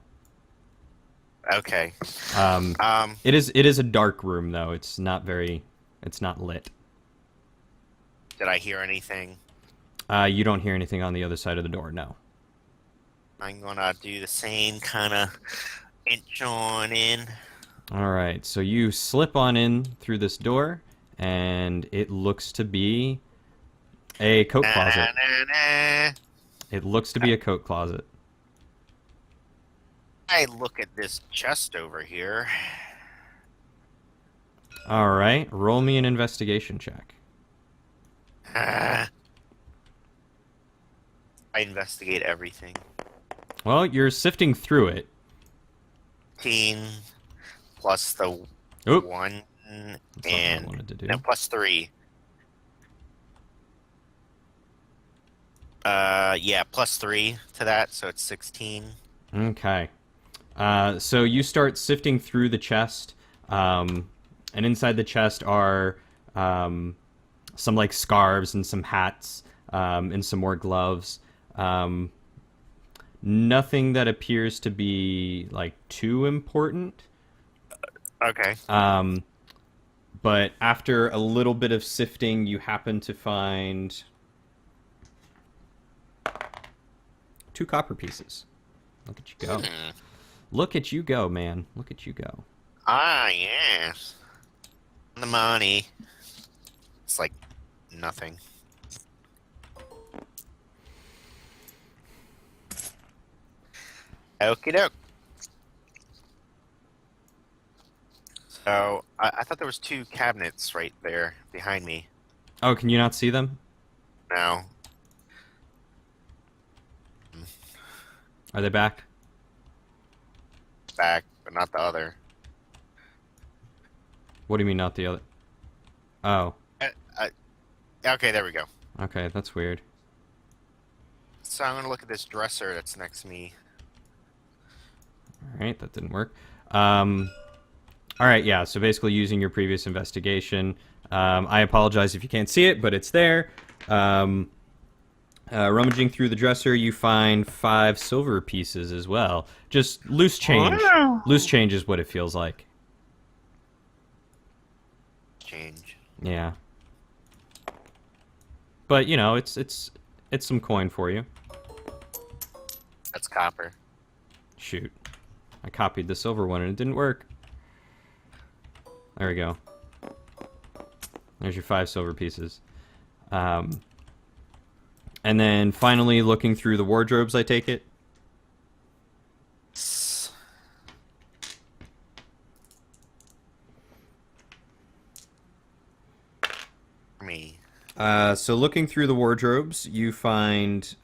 Okay. Um, it is a dark room though. It's not lit. Did I hear anything? You don't hear anything on the other side of the door. No. I'm gonna do the same kind of inch on in. All right. So you slip on in through this door, and it looks to be a coat closet. Na. It looks to be a coat closet. I look at this chest over here. All right. Roll me an investigation check. I investigate everything. Well, you're sifting through it. 15 plus the Oop. 1 That's not what I and wanted to do. no, plus 3. Yeah, plus 3 to that, so it's 16. Okay. So you start sifting through the chest, and inside the chest are some like scarves and some hats, and some more gloves. Nothing that appears to be like too important. Okay. But after a little bit of sifting, you happen to find 2 copper pieces. Look at you go. Look at you go, man. Look at you go. Ah, yes. The money. It's like nothing. Okie doke. So, I thought there was 2 cabinets right there behind me. Oh, can you not see them? No. Are they back? Back, but not the other. What do you mean not the other? Oh, Okay, there we go. okay, that's weird. So I'm gonna look at this dresser that's next to me. All right, that didn't work. All right, yeah. So basically, using your previous investigation, I apologize if you can't see it, but it's there. Rummaging through the dresser, you find 5 silver pieces as well. Just loose change. Wow. Loose change is what it feels like. Change. Yeah. But you know, it's some coin for you. That's copper. Shoot, I copied the silver one and it didn't work. There we go. There's your 5 silver pieces. And then finally looking through the wardrobes, I take it. Me. So looking through the wardrobes, you find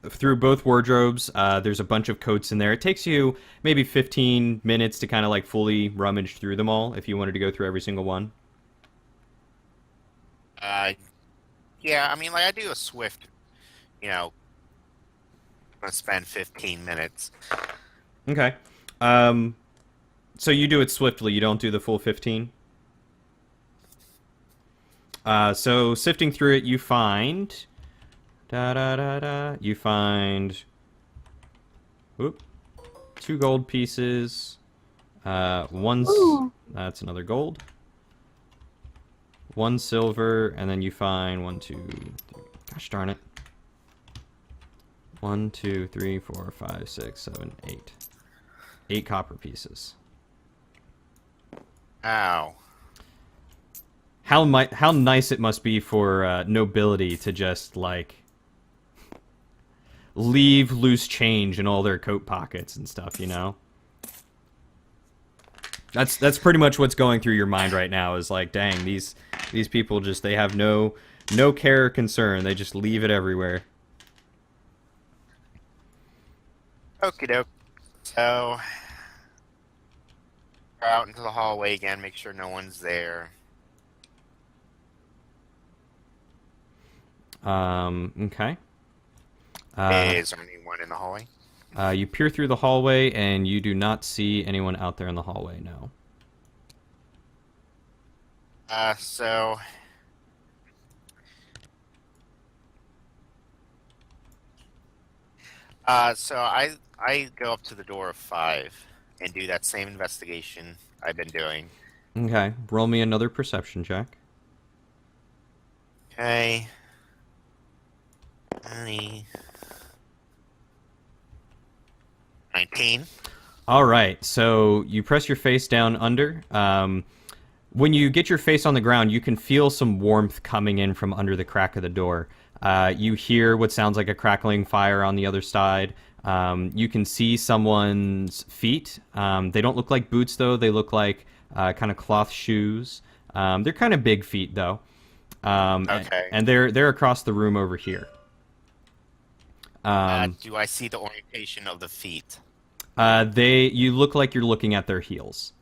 through both wardrobes, there's a bunch of coats in there. It takes you maybe 15 minutes to kind of like fully rummage through them all if you wanted to go through every single one. Yeah, I mean, like, I do a swift, you know, I'm gonna spend 15 minutes. Okay. So you do it swiftly. You don't do the full 15. So sifting through it, you find da da da da. You find whoop, two gold pieces. One's Ooh. that's another gold. One silver, and then you find one, two, three. Gosh darn it. 1, 2, 3, 4, 5, 6, 7, 8. 8 copper pieces. Ow. How nice it must be for nobility to just like leave loose change in all their coat pockets and stuff, you know? That's pretty much what's going through your mind right now is like, dang, these people just they have no care or concern. They just leave it everywhere. Okie doke. So, go out into the hallway again, make sure no one's there. Okay. Is there anyone in the hallway? You peer through the hallway and you do not see anyone out there in the hallway, no. So I go up to the door of 5 and do that same investigation I've been doing. Okay. Roll me another perception check. Okay. 20. 19. All right. So you press your face down under. When you get your face on the ground, you can feel some warmth coming in from under the crack of the door. You hear what sounds like a crackling fire on the other side. You can see someone's feet. They don't look like boots, though. They look like kind of cloth shoes. They're kind of big feet, though. Okay. And they're across the room over here. Do I see the orientation of the feet? You look like you're looking at their heels.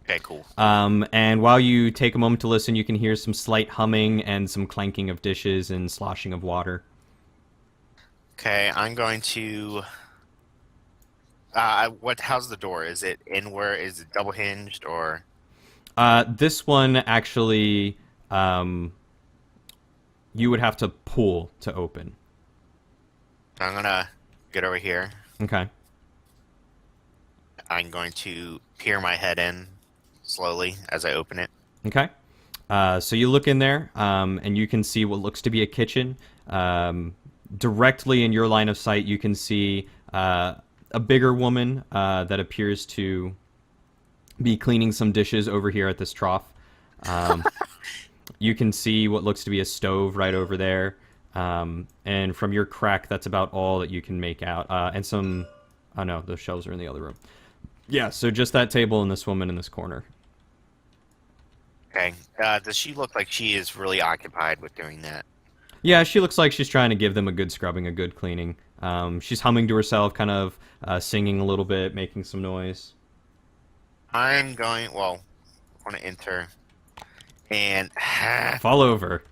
Okay, cool. And while you take a moment to listen, you can hear some slight humming and some clanking of dishes and sloshing of water. Okay, I'm going to. How's the door? Is it inward? Is it double hinged or? This one actually, you would have to pull to open. I'm gonna get over here. Okay. I'm going to peer my head in slowly as I open it. Okay. So you look in there, and you can see what looks to be a kitchen. Directly in your line of sight, you can see a bigger woman that appears to be cleaning some dishes over here at this trough. You can see what looks to be a stove right over there. And from your crack, that's about all that you can make out. And some... Oh, no, those shelves are in the other room. Yeah, so just that table and this woman in this corner. Okay. Does she look like she is really occupied with doing that? Yeah, she looks like she's trying to give them a good scrubbing, a good cleaning. She's humming to herself, kind of singing a little bit, making some noise. I'm going. Well, I want to enter and Fall over.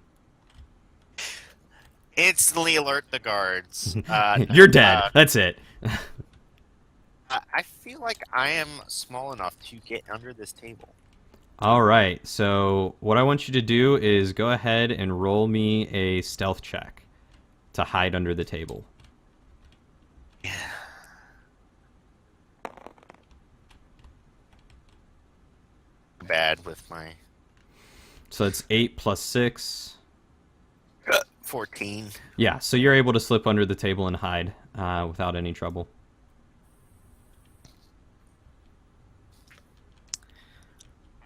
instantly alert the guards. You're dead. That's it. I feel like I am small enough to get under this table. All right, so what I want you to do is go ahead and roll me a stealth check to hide under the table. Bad with my So it's 8 plus 6. 14. Yeah, so you're able to slip under the table and hide without any trouble.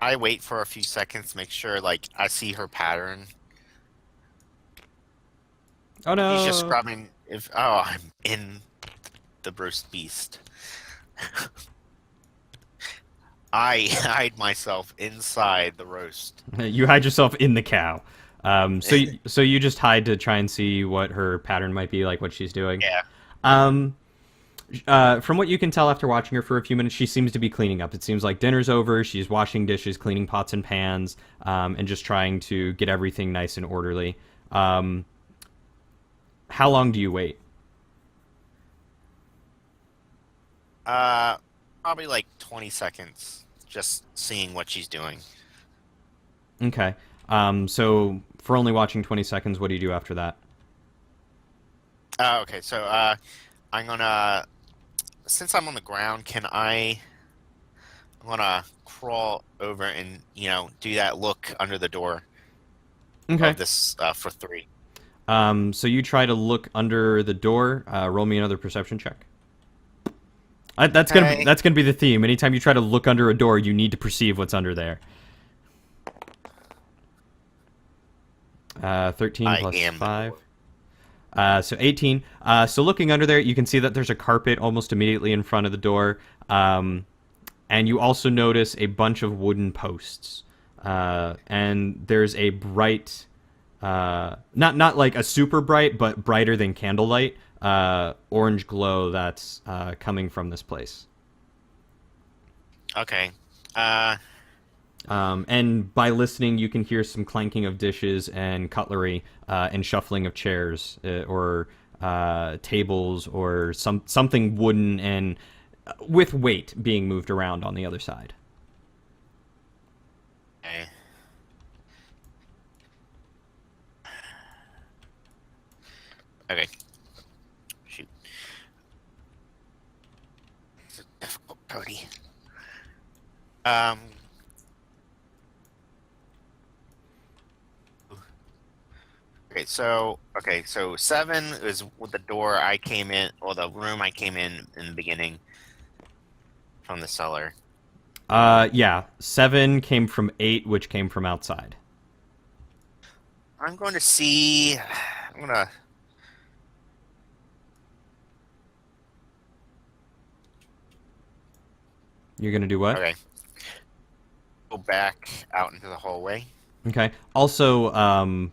I wait for a few seconds, make sure like I see her pattern. Oh no! He's just scrubbing. I'm in the roast beast. I hide myself inside the roast. You hide yourself in the cow. So you just hide to try and see what her pattern might be, like what she's doing. Yeah. From what you can tell after watching her for a few minutes, she seems to be cleaning up. It seems like dinner's over. She's washing dishes, cleaning pots and pans, and just trying to get everything nice and orderly. How long do you wait? Probably like 20 seconds, just seeing what she's doing. Okay. So for only watching 20 seconds, what do you do after that? Okay, so I'm gonna since I'm on the ground, I'm gonna crawl over and do that look under the door Okay. of this for three. So you try to look under the door. Roll me another perception check. Okay, That's gonna be the theme. Anytime you try to look under a door, you need to perceive what's under there. 13 I plus am the 5. door. So 18. So looking under there, you can see that there's a carpet almost immediately in front of the door. And you also notice a bunch of wooden posts. And there's a bright, not like a super bright, but brighter than candlelight, orange glow that's coming from this place. Okay. And by listening, you can hear some clanking of dishes and cutlery, and shuffling of chairs, or tables, or something wooden and with weight being moved around on the other side. Okay. Okay. Shoot. It's a difficult Cody. Um. Okay, so 7 is with the door I came in, or the room I came in the beginning from the cellar. Yeah, 7 came from 8, which came from outside. I'm going to see. I'm gonna. You're gonna do what? Okay. Go back out into the hallway. Okay. Also,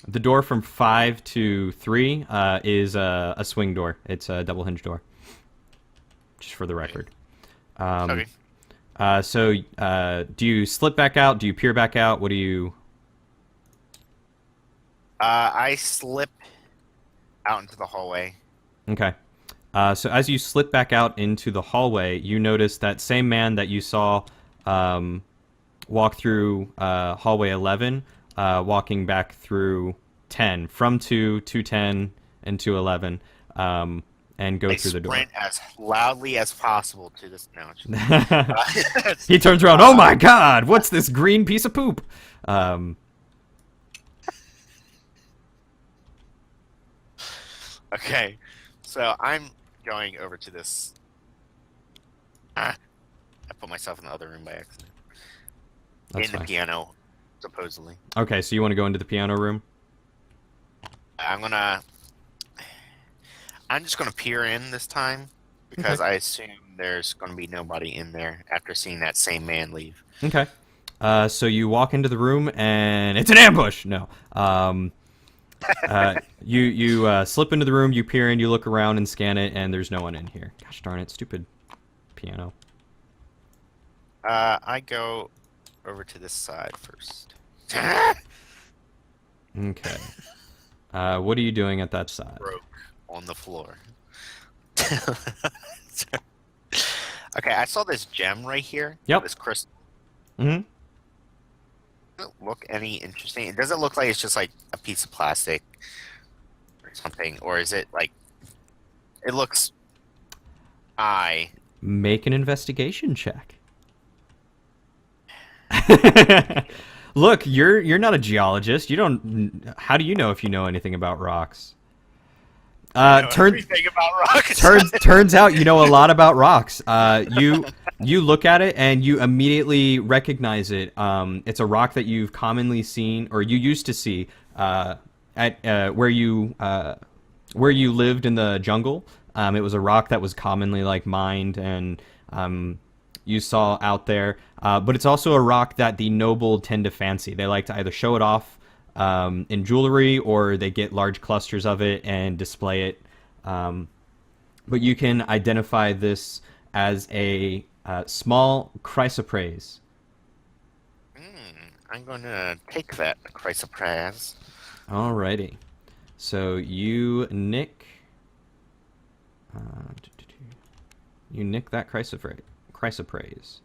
the door from 5 to 3 is a swing door. It's a double hinge door. Just for the record. Okay. So, do you slip back out? Do you peer back out? What do you? I slip out into the hallway. Okay. So as you slip back out into the hallway, you notice that same man that you saw walk through hallway 11, walking back through 10, from 2 to 10 and to 11, and go I through the door. sprint as loudly as possible to this. No, He turns around. Oh my God! What's this green piece of poop? okay. So I'm going over to this. I put myself in the other room by accident. That's In the fine. piano, supposedly. Okay, so you want to go into the piano room? I'm gonna. I'm just gonna peer in this time because Okay. I assume there's gonna be nobody in there after seeing that same man leave. Okay. So you walk into the room and it's an ambush. No. You slip into the room, you peer in, you look around and scan it, and there's no one in here. Gosh darn it, stupid piano. I go over to this side first. Okay. What are you doing at that side? Broke on the floor. Okay, I saw this gem right here. Yep. This crystal. Mm-hmm. Does it look any interesting? It doesn't look like it's just like a piece of plastic or something, or is it like? It looks. I. Make an investigation check. Look, you're not a geologist. You don't. How do you know if you know anything about rocks? Know Turns everything about rocks. turns out you know a lot about rocks. You look at it and you immediately recognize it. It's a rock that you've commonly seen, or you used to see, at where you lived in the jungle. It was a rock that was commonly like mined and you saw out there. But it's also a rock that the noble tend to fancy. They like to either show it off in jewelry, or they get large clusters of it and display it. But you can identify this as a small chrysoprase. I'm gonna take that chrysoprase. Alrighty. So you nick. You nick that chrysoprase.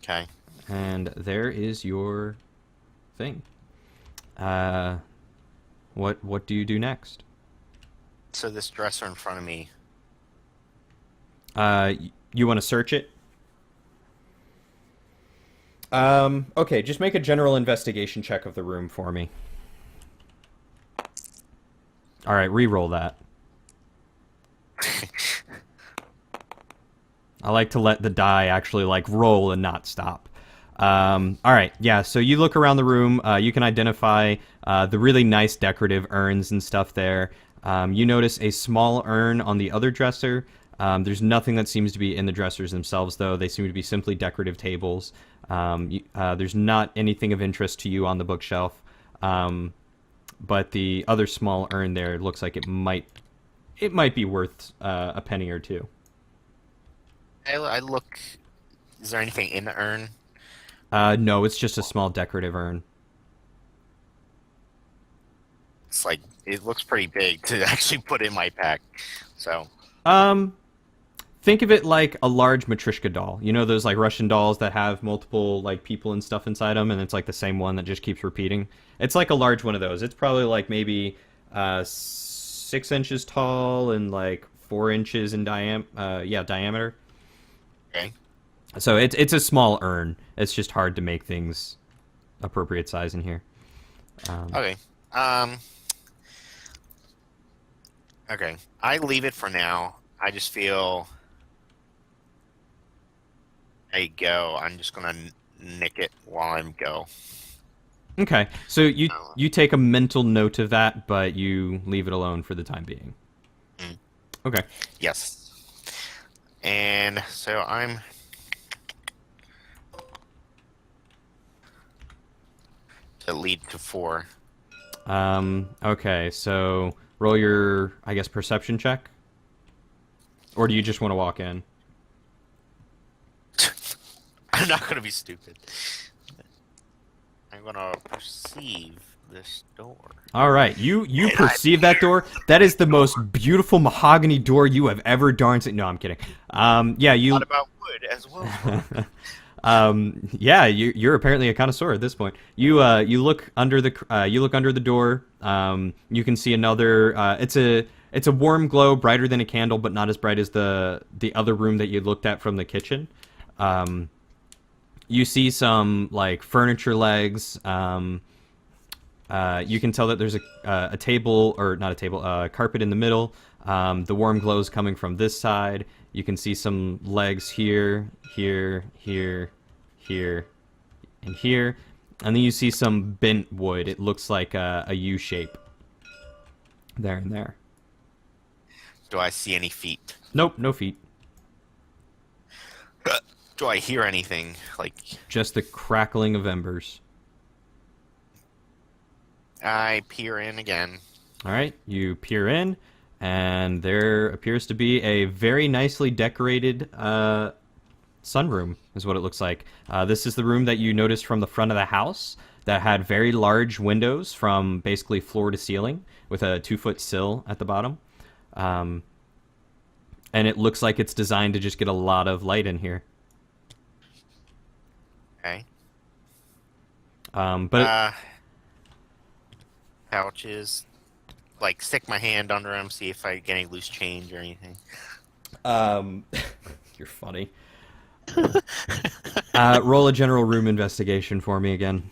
Okay. And there is your thing. Uh, what do you do next? So this dresser in front of me. You want to search it? Okay, just make a general investigation check of the room for me. All right, re-roll that. I like to let the die actually like roll and not stop. All right, yeah. So you look around the room. You can identify the really nice decorative urns and stuff there. You notice a small urn on the other dresser. There's nothing that seems to be in the dressers themselves, though. They seem to be simply decorative tables. There's not anything of interest to you on the bookshelf. But the other small urn there looks like it might be worth a penny or two. I look. Is there anything in the urn? No, it's just a small decorative urn. It's like it looks pretty big to actually put in my pack. So Um, think of it like a large Matryoshka doll. You know those like Russian dolls that have multiple like people and stuff inside them, and it's like the same one that just keeps repeating. It's like a large one of those. It's probably like maybe 6 inches tall and like 4 inches in diameter. okay, So it's a small urn. It's just hard to make things appropriate size in here. okay, um, okay. I leave it for now. I just feel. There you go. I'm just gonna nick it while I'm go. Okay, so you Uh, you take a mental note of that, but you leave it alone for the time being. Mm. Okay. Yes. And so I'm to lead to 4. Okay, so roll your, I guess, perception check, or do you just want to walk in? I'm not gonna be stupid. I'm gonna perceive this door. All right, you And I perceive that door. That is the most beautiful mahogany door you have ever darn seen. No, I'm kidding. Yeah, thought you. about wood as well as rock. Yeah, you're apparently a connoisseur at this point. You look under the door. You can see another. It's a warm glow, brighter than a candle, but not as bright as the other room that you looked at from the kitchen. You see some like furniture legs. You can tell that there's a table, or not a table, carpet in the middle. The warm glow is coming from this side. You can see some legs here, here, here, here, and here. And then you see some bent wood. It looks like a U shape. There and there. Do I see any feet? Nope, no feet. Do I hear anything? Like Just the crackling of embers. I peer in again. All right, you peer in, and there appears to be a very nicely decorated sunroom, is what it looks like. This is the room that you noticed from the front of the house that had very large windows from basically floor to ceiling with a 2-foot sill at the bottom. And it looks like it's designed to just get a lot of light in here. Okay. But Pouches. Like stick my hand under them, see if I get any loose change or anything. you're funny. Roll a general room investigation for me again.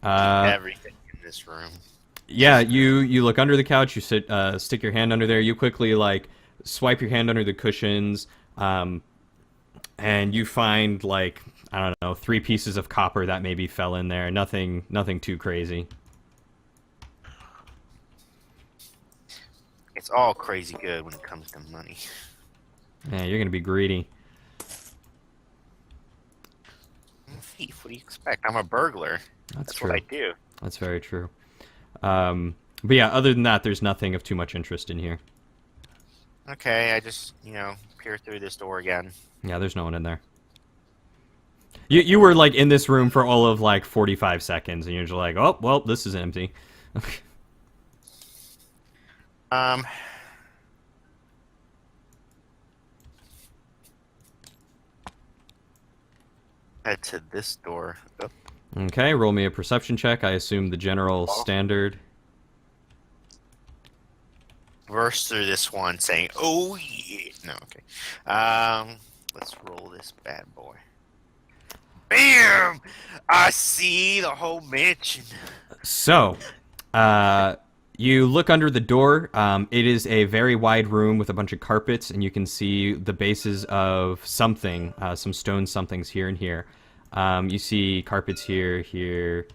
Everything in this room. Yeah, you look under the couch. You stick your hand under there. You quickly like swipe your hand under the cushions, and you find like, I don't know, 3 pieces of copper that maybe fell in there. Nothing too crazy. It's all crazy good when it comes to money. Yeah, you're gonna be greedy. I'm a thief. What do you expect? I'm a burglar. That's That's true. what I do. That's very true. But yeah, other than that, there's nothing of too much interest in here. Okay, I just, peer through this door again. Yeah, there's no one in there. You were like in this room for all of like 45 seconds, and you're just like, oh well, this is empty. Head to this door. Oh, Okay, roll me a perception check. I assume the general off. standard. Burst through this one, saying, "Oh yeah." No, okay. Let's roll this bad boy. Bam! I see the whole mansion. So, uh, you look under the door. It is a very wide room with a bunch of carpets, and you can see the bases of something, some stone somethings here and here. You see carpets here, here,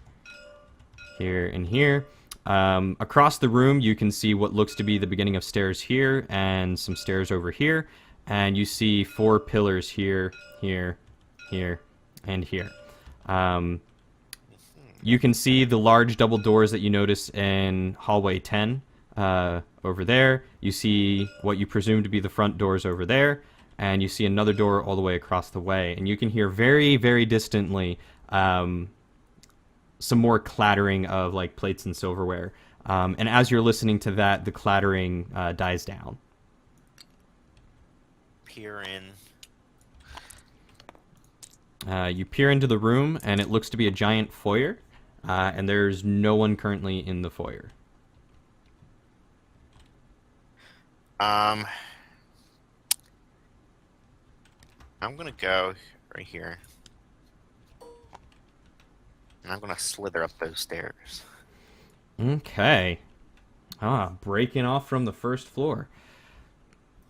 here, and here. Across the room, you can see what looks to be the beginning of stairs here and some stairs over here. And you see 4 pillars here, here, here, and here. Um, you can see the large double doors that you notice in hallway 10 over there. You see what you presume to be the front doors over there. And you see another door all the way across the way. And you can hear very, very distantly some more clattering of like plates and silverware. And as you're listening to that, the clattering dies down. Peer in. You peer into the room, and it looks to be a giant foyer. And there's no one currently in the foyer. I'm gonna go right here, and I'm gonna slither up those stairs. Okay. Breaking off from the first floor.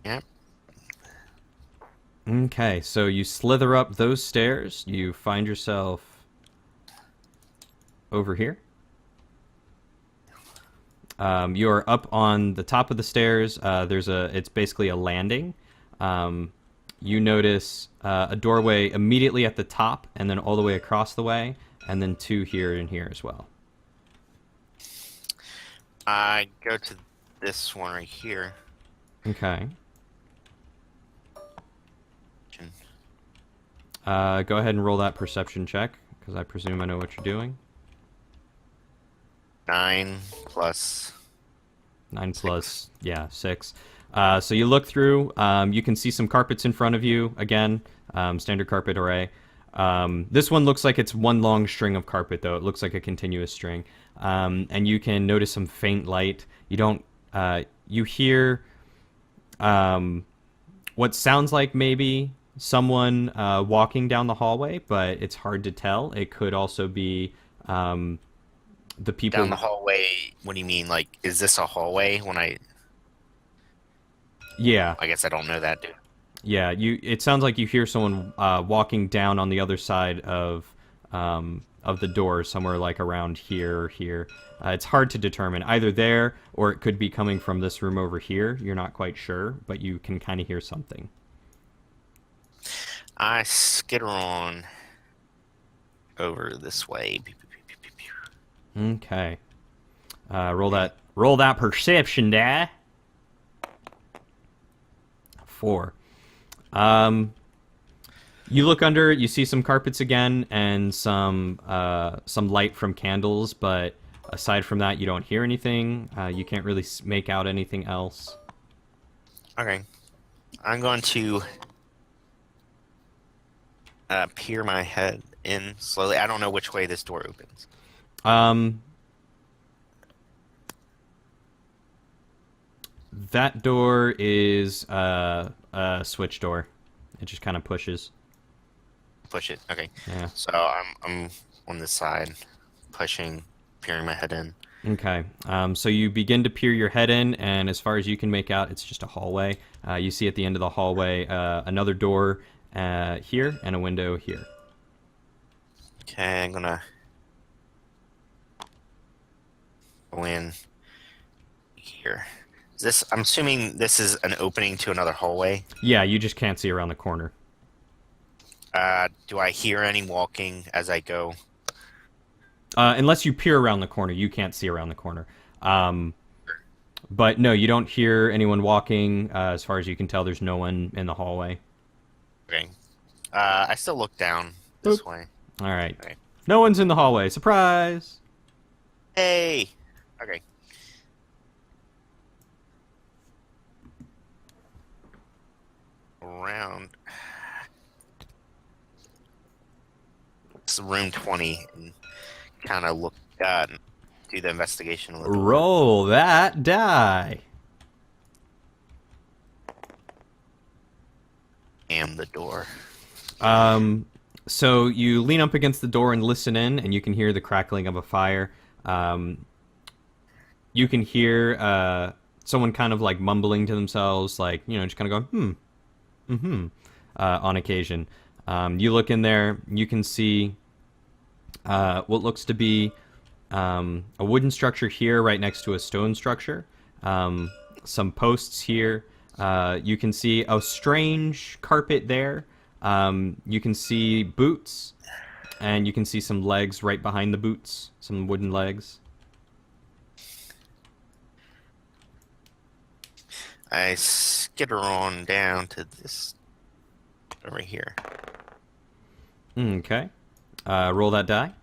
Yep. Okay, so you slither up those stairs. You find yourself over here. You are up on the top of the stairs. It's basically a landing. You notice a doorway immediately at the top, and then all the way across the way, and then 2 here and here as well. I go to this one right here. Okay. Can- Go ahead and roll that perception check, because I presume I know what you're doing. 9 plus 9 6. plus, yeah, 6. So you look through. You can see some carpets in front of you. Again, standard carpet array. This one looks like it's one long string of carpet, though. It looks like a continuous string. And you can notice some faint light. You don't. You hear what sounds like maybe someone walking down the hallway, but it's hard to tell. It could also be the people Down the hallway. What do you mean? Like, is this a hallway? Yeah, I guess I don't know that, dude. yeah. It sounds like you hear someone walking down on the other side of the door, somewhere like around here or here. It's hard to determine. Either there, or it could be coming from this room over here. You're not quite sure, but you can kind of hear something. I skitter on over this way. Pew, pew, pew, pew, pew, pew. Okay. Roll that perception die. 4. You look under, you see some carpets again and some light from candles, but aside from that, you don't hear anything. You can't really make out anything else. Okay. I'm going to peer my head in slowly. I don't know which way this door opens. That door is a switch door. It just kind of pushes. Push it. Okay. Yeah. So I'm on this side, pushing, peering my head in. Okay. So you begin to peer your head in, and as far as you can make out, it's just a hallway. You see at the end of the hallway another door here and a window here. Okay, I'm gonna go in here. I'm assuming this is an opening to another hallway. Yeah, you just can't see around the corner. Do I hear any walking as I go? Unless you peer around the corner, you can't see around the corner. But no, you don't hear anyone walking. As far as you can tell, there's no one in the hallway. Okay. I still look down this way. All right. Okay. No one's in the hallway. Surprise! Hey! Okay. Around. room 20 and kind of look do the investigation on the door. Roll that die. And the door. So you lean up against the door and listen in, and you can hear the crackling of a fire. You can hear someone kind of like mumbling to themselves, like, just kind of going, on occasion. You look in there, you can see what looks to be a wooden structure here right next to a stone structure. Some posts here. You can see a strange carpet there. You can see boots, and you can see some legs right behind the boots, some wooden legs. I skitter on down to this over here. Okay. Roll that die.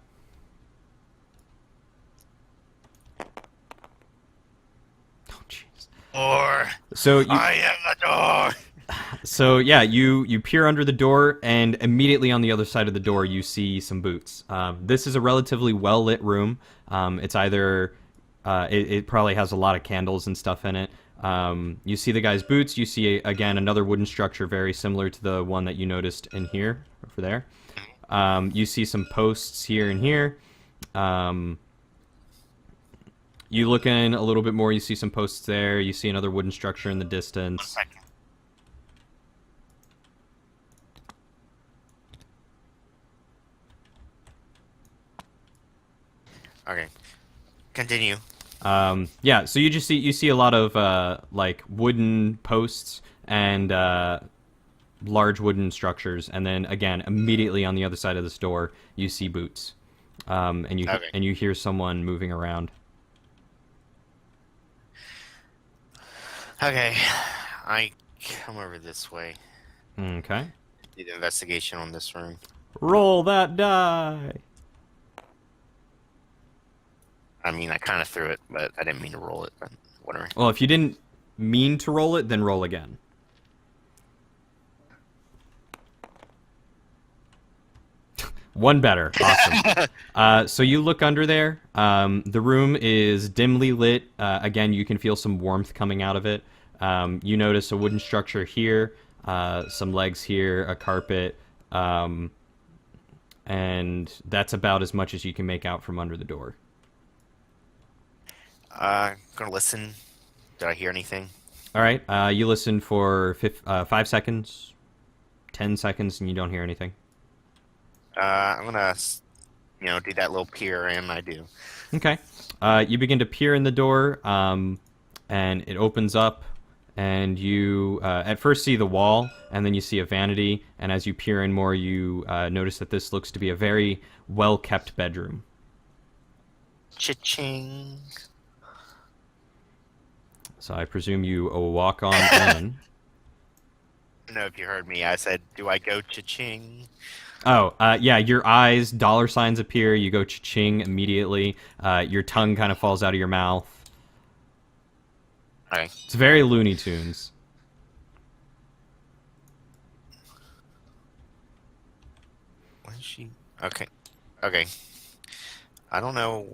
Oh, jeez. Or So you, I am the door. So yeah, you peer under the door, and immediately on the other side of the door, you see some boots. This is a relatively well lit room. It's either it probably has a lot of candles and stuff in it. You see the guy's boots. You see again another wooden structure very similar to the one that you noticed in here, over there. You see some posts here and here. You look in a little bit more. You see some posts there. You see another wooden structure in the distance. 1 second. Okay. Continue. Yeah, so you see a lot of like wooden posts and large wooden structures, and then again immediately on the other side of this door you see boots, and you hear someone moving around. Okay. I come over this way. Okay. Do the investigation on this room. Roll that die. I mean, I kind of threw it, but I didn't mean to roll it. But whatever. Well, if you didn't mean to roll it, then roll again. One better. Awesome. So you look under there. The room is dimly lit. Again, you can feel some warmth coming out of it. You notice a wooden structure here, some legs here, a carpet, and that's about as much as you can make out from under the door. Gonna listen. Did I hear anything? All right. You listen for 5 seconds, 10 seconds, and you don't hear anything. I'm gonna, do that little peer, and I do. Okay. You begin to peer in the door, and it opens up, and you at first see the wall, and then you see a vanity, and as you peer in more, you notice that this looks to be a very well-kept bedroom. Cha-ching. So I presume you walk on in. I don't know if you heard me. I said, do I go cha-ching? Oh, yeah, your eyes, dollar signs appear, you go cha-ching immediately, your tongue kind of falls out of your mouth. Okay. It's very Looney Tunes. What is she? Okay. Okay. I don't know.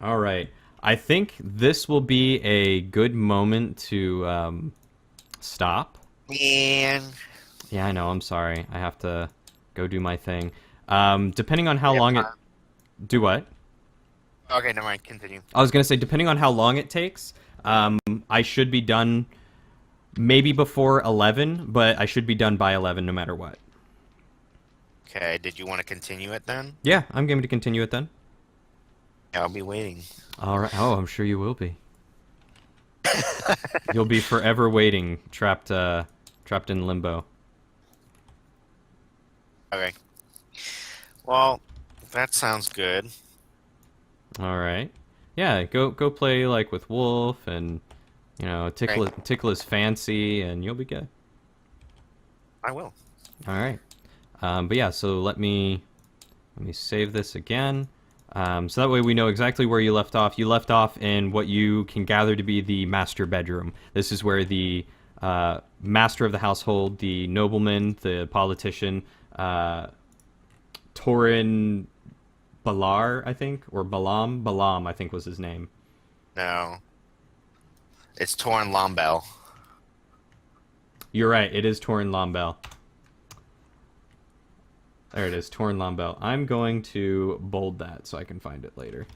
All right. I think this will be a good moment to stop. Man. Yeah, I know. I'm sorry. I have to go do my thing. Depending on how long it... Do what? Okay, never mind. Continue. I was going to say, depending on how long it takes, I should be done maybe before 11, but I should be done by 11 no matter what. Okay, did you want to continue it then? Yeah, I'm going to continue it then. I'll be waiting. All right. Oh, I'm sure you will be. You'll be forever waiting, trapped in limbo. Okay. Well, that sounds good. All right. Yeah, go play like with Wolf and tickle his fancy, and you'll be good. I will. All right. But yeah, so let me save this again. So that way we know exactly where you left off. You left off in what you can gather to be the master bedroom. This is where the master of the household, the nobleman, the politician, Torin Balar, I think, or Balam. Balam, I think, was his name. No, it's Torn Lombell. You're right. It is Torin Lombell. There it is, Torin Lombell. I'm going to bold that so I can find it later.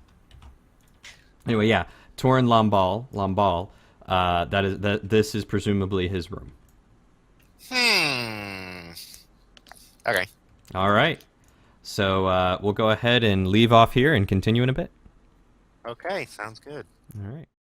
Anyway, yeah, Torin Lomball. That is that. This is presumably his room. Hmm. Okay. All right. So we'll go ahead and leave off here and continue in a bit. Okay. Sounds good. All right.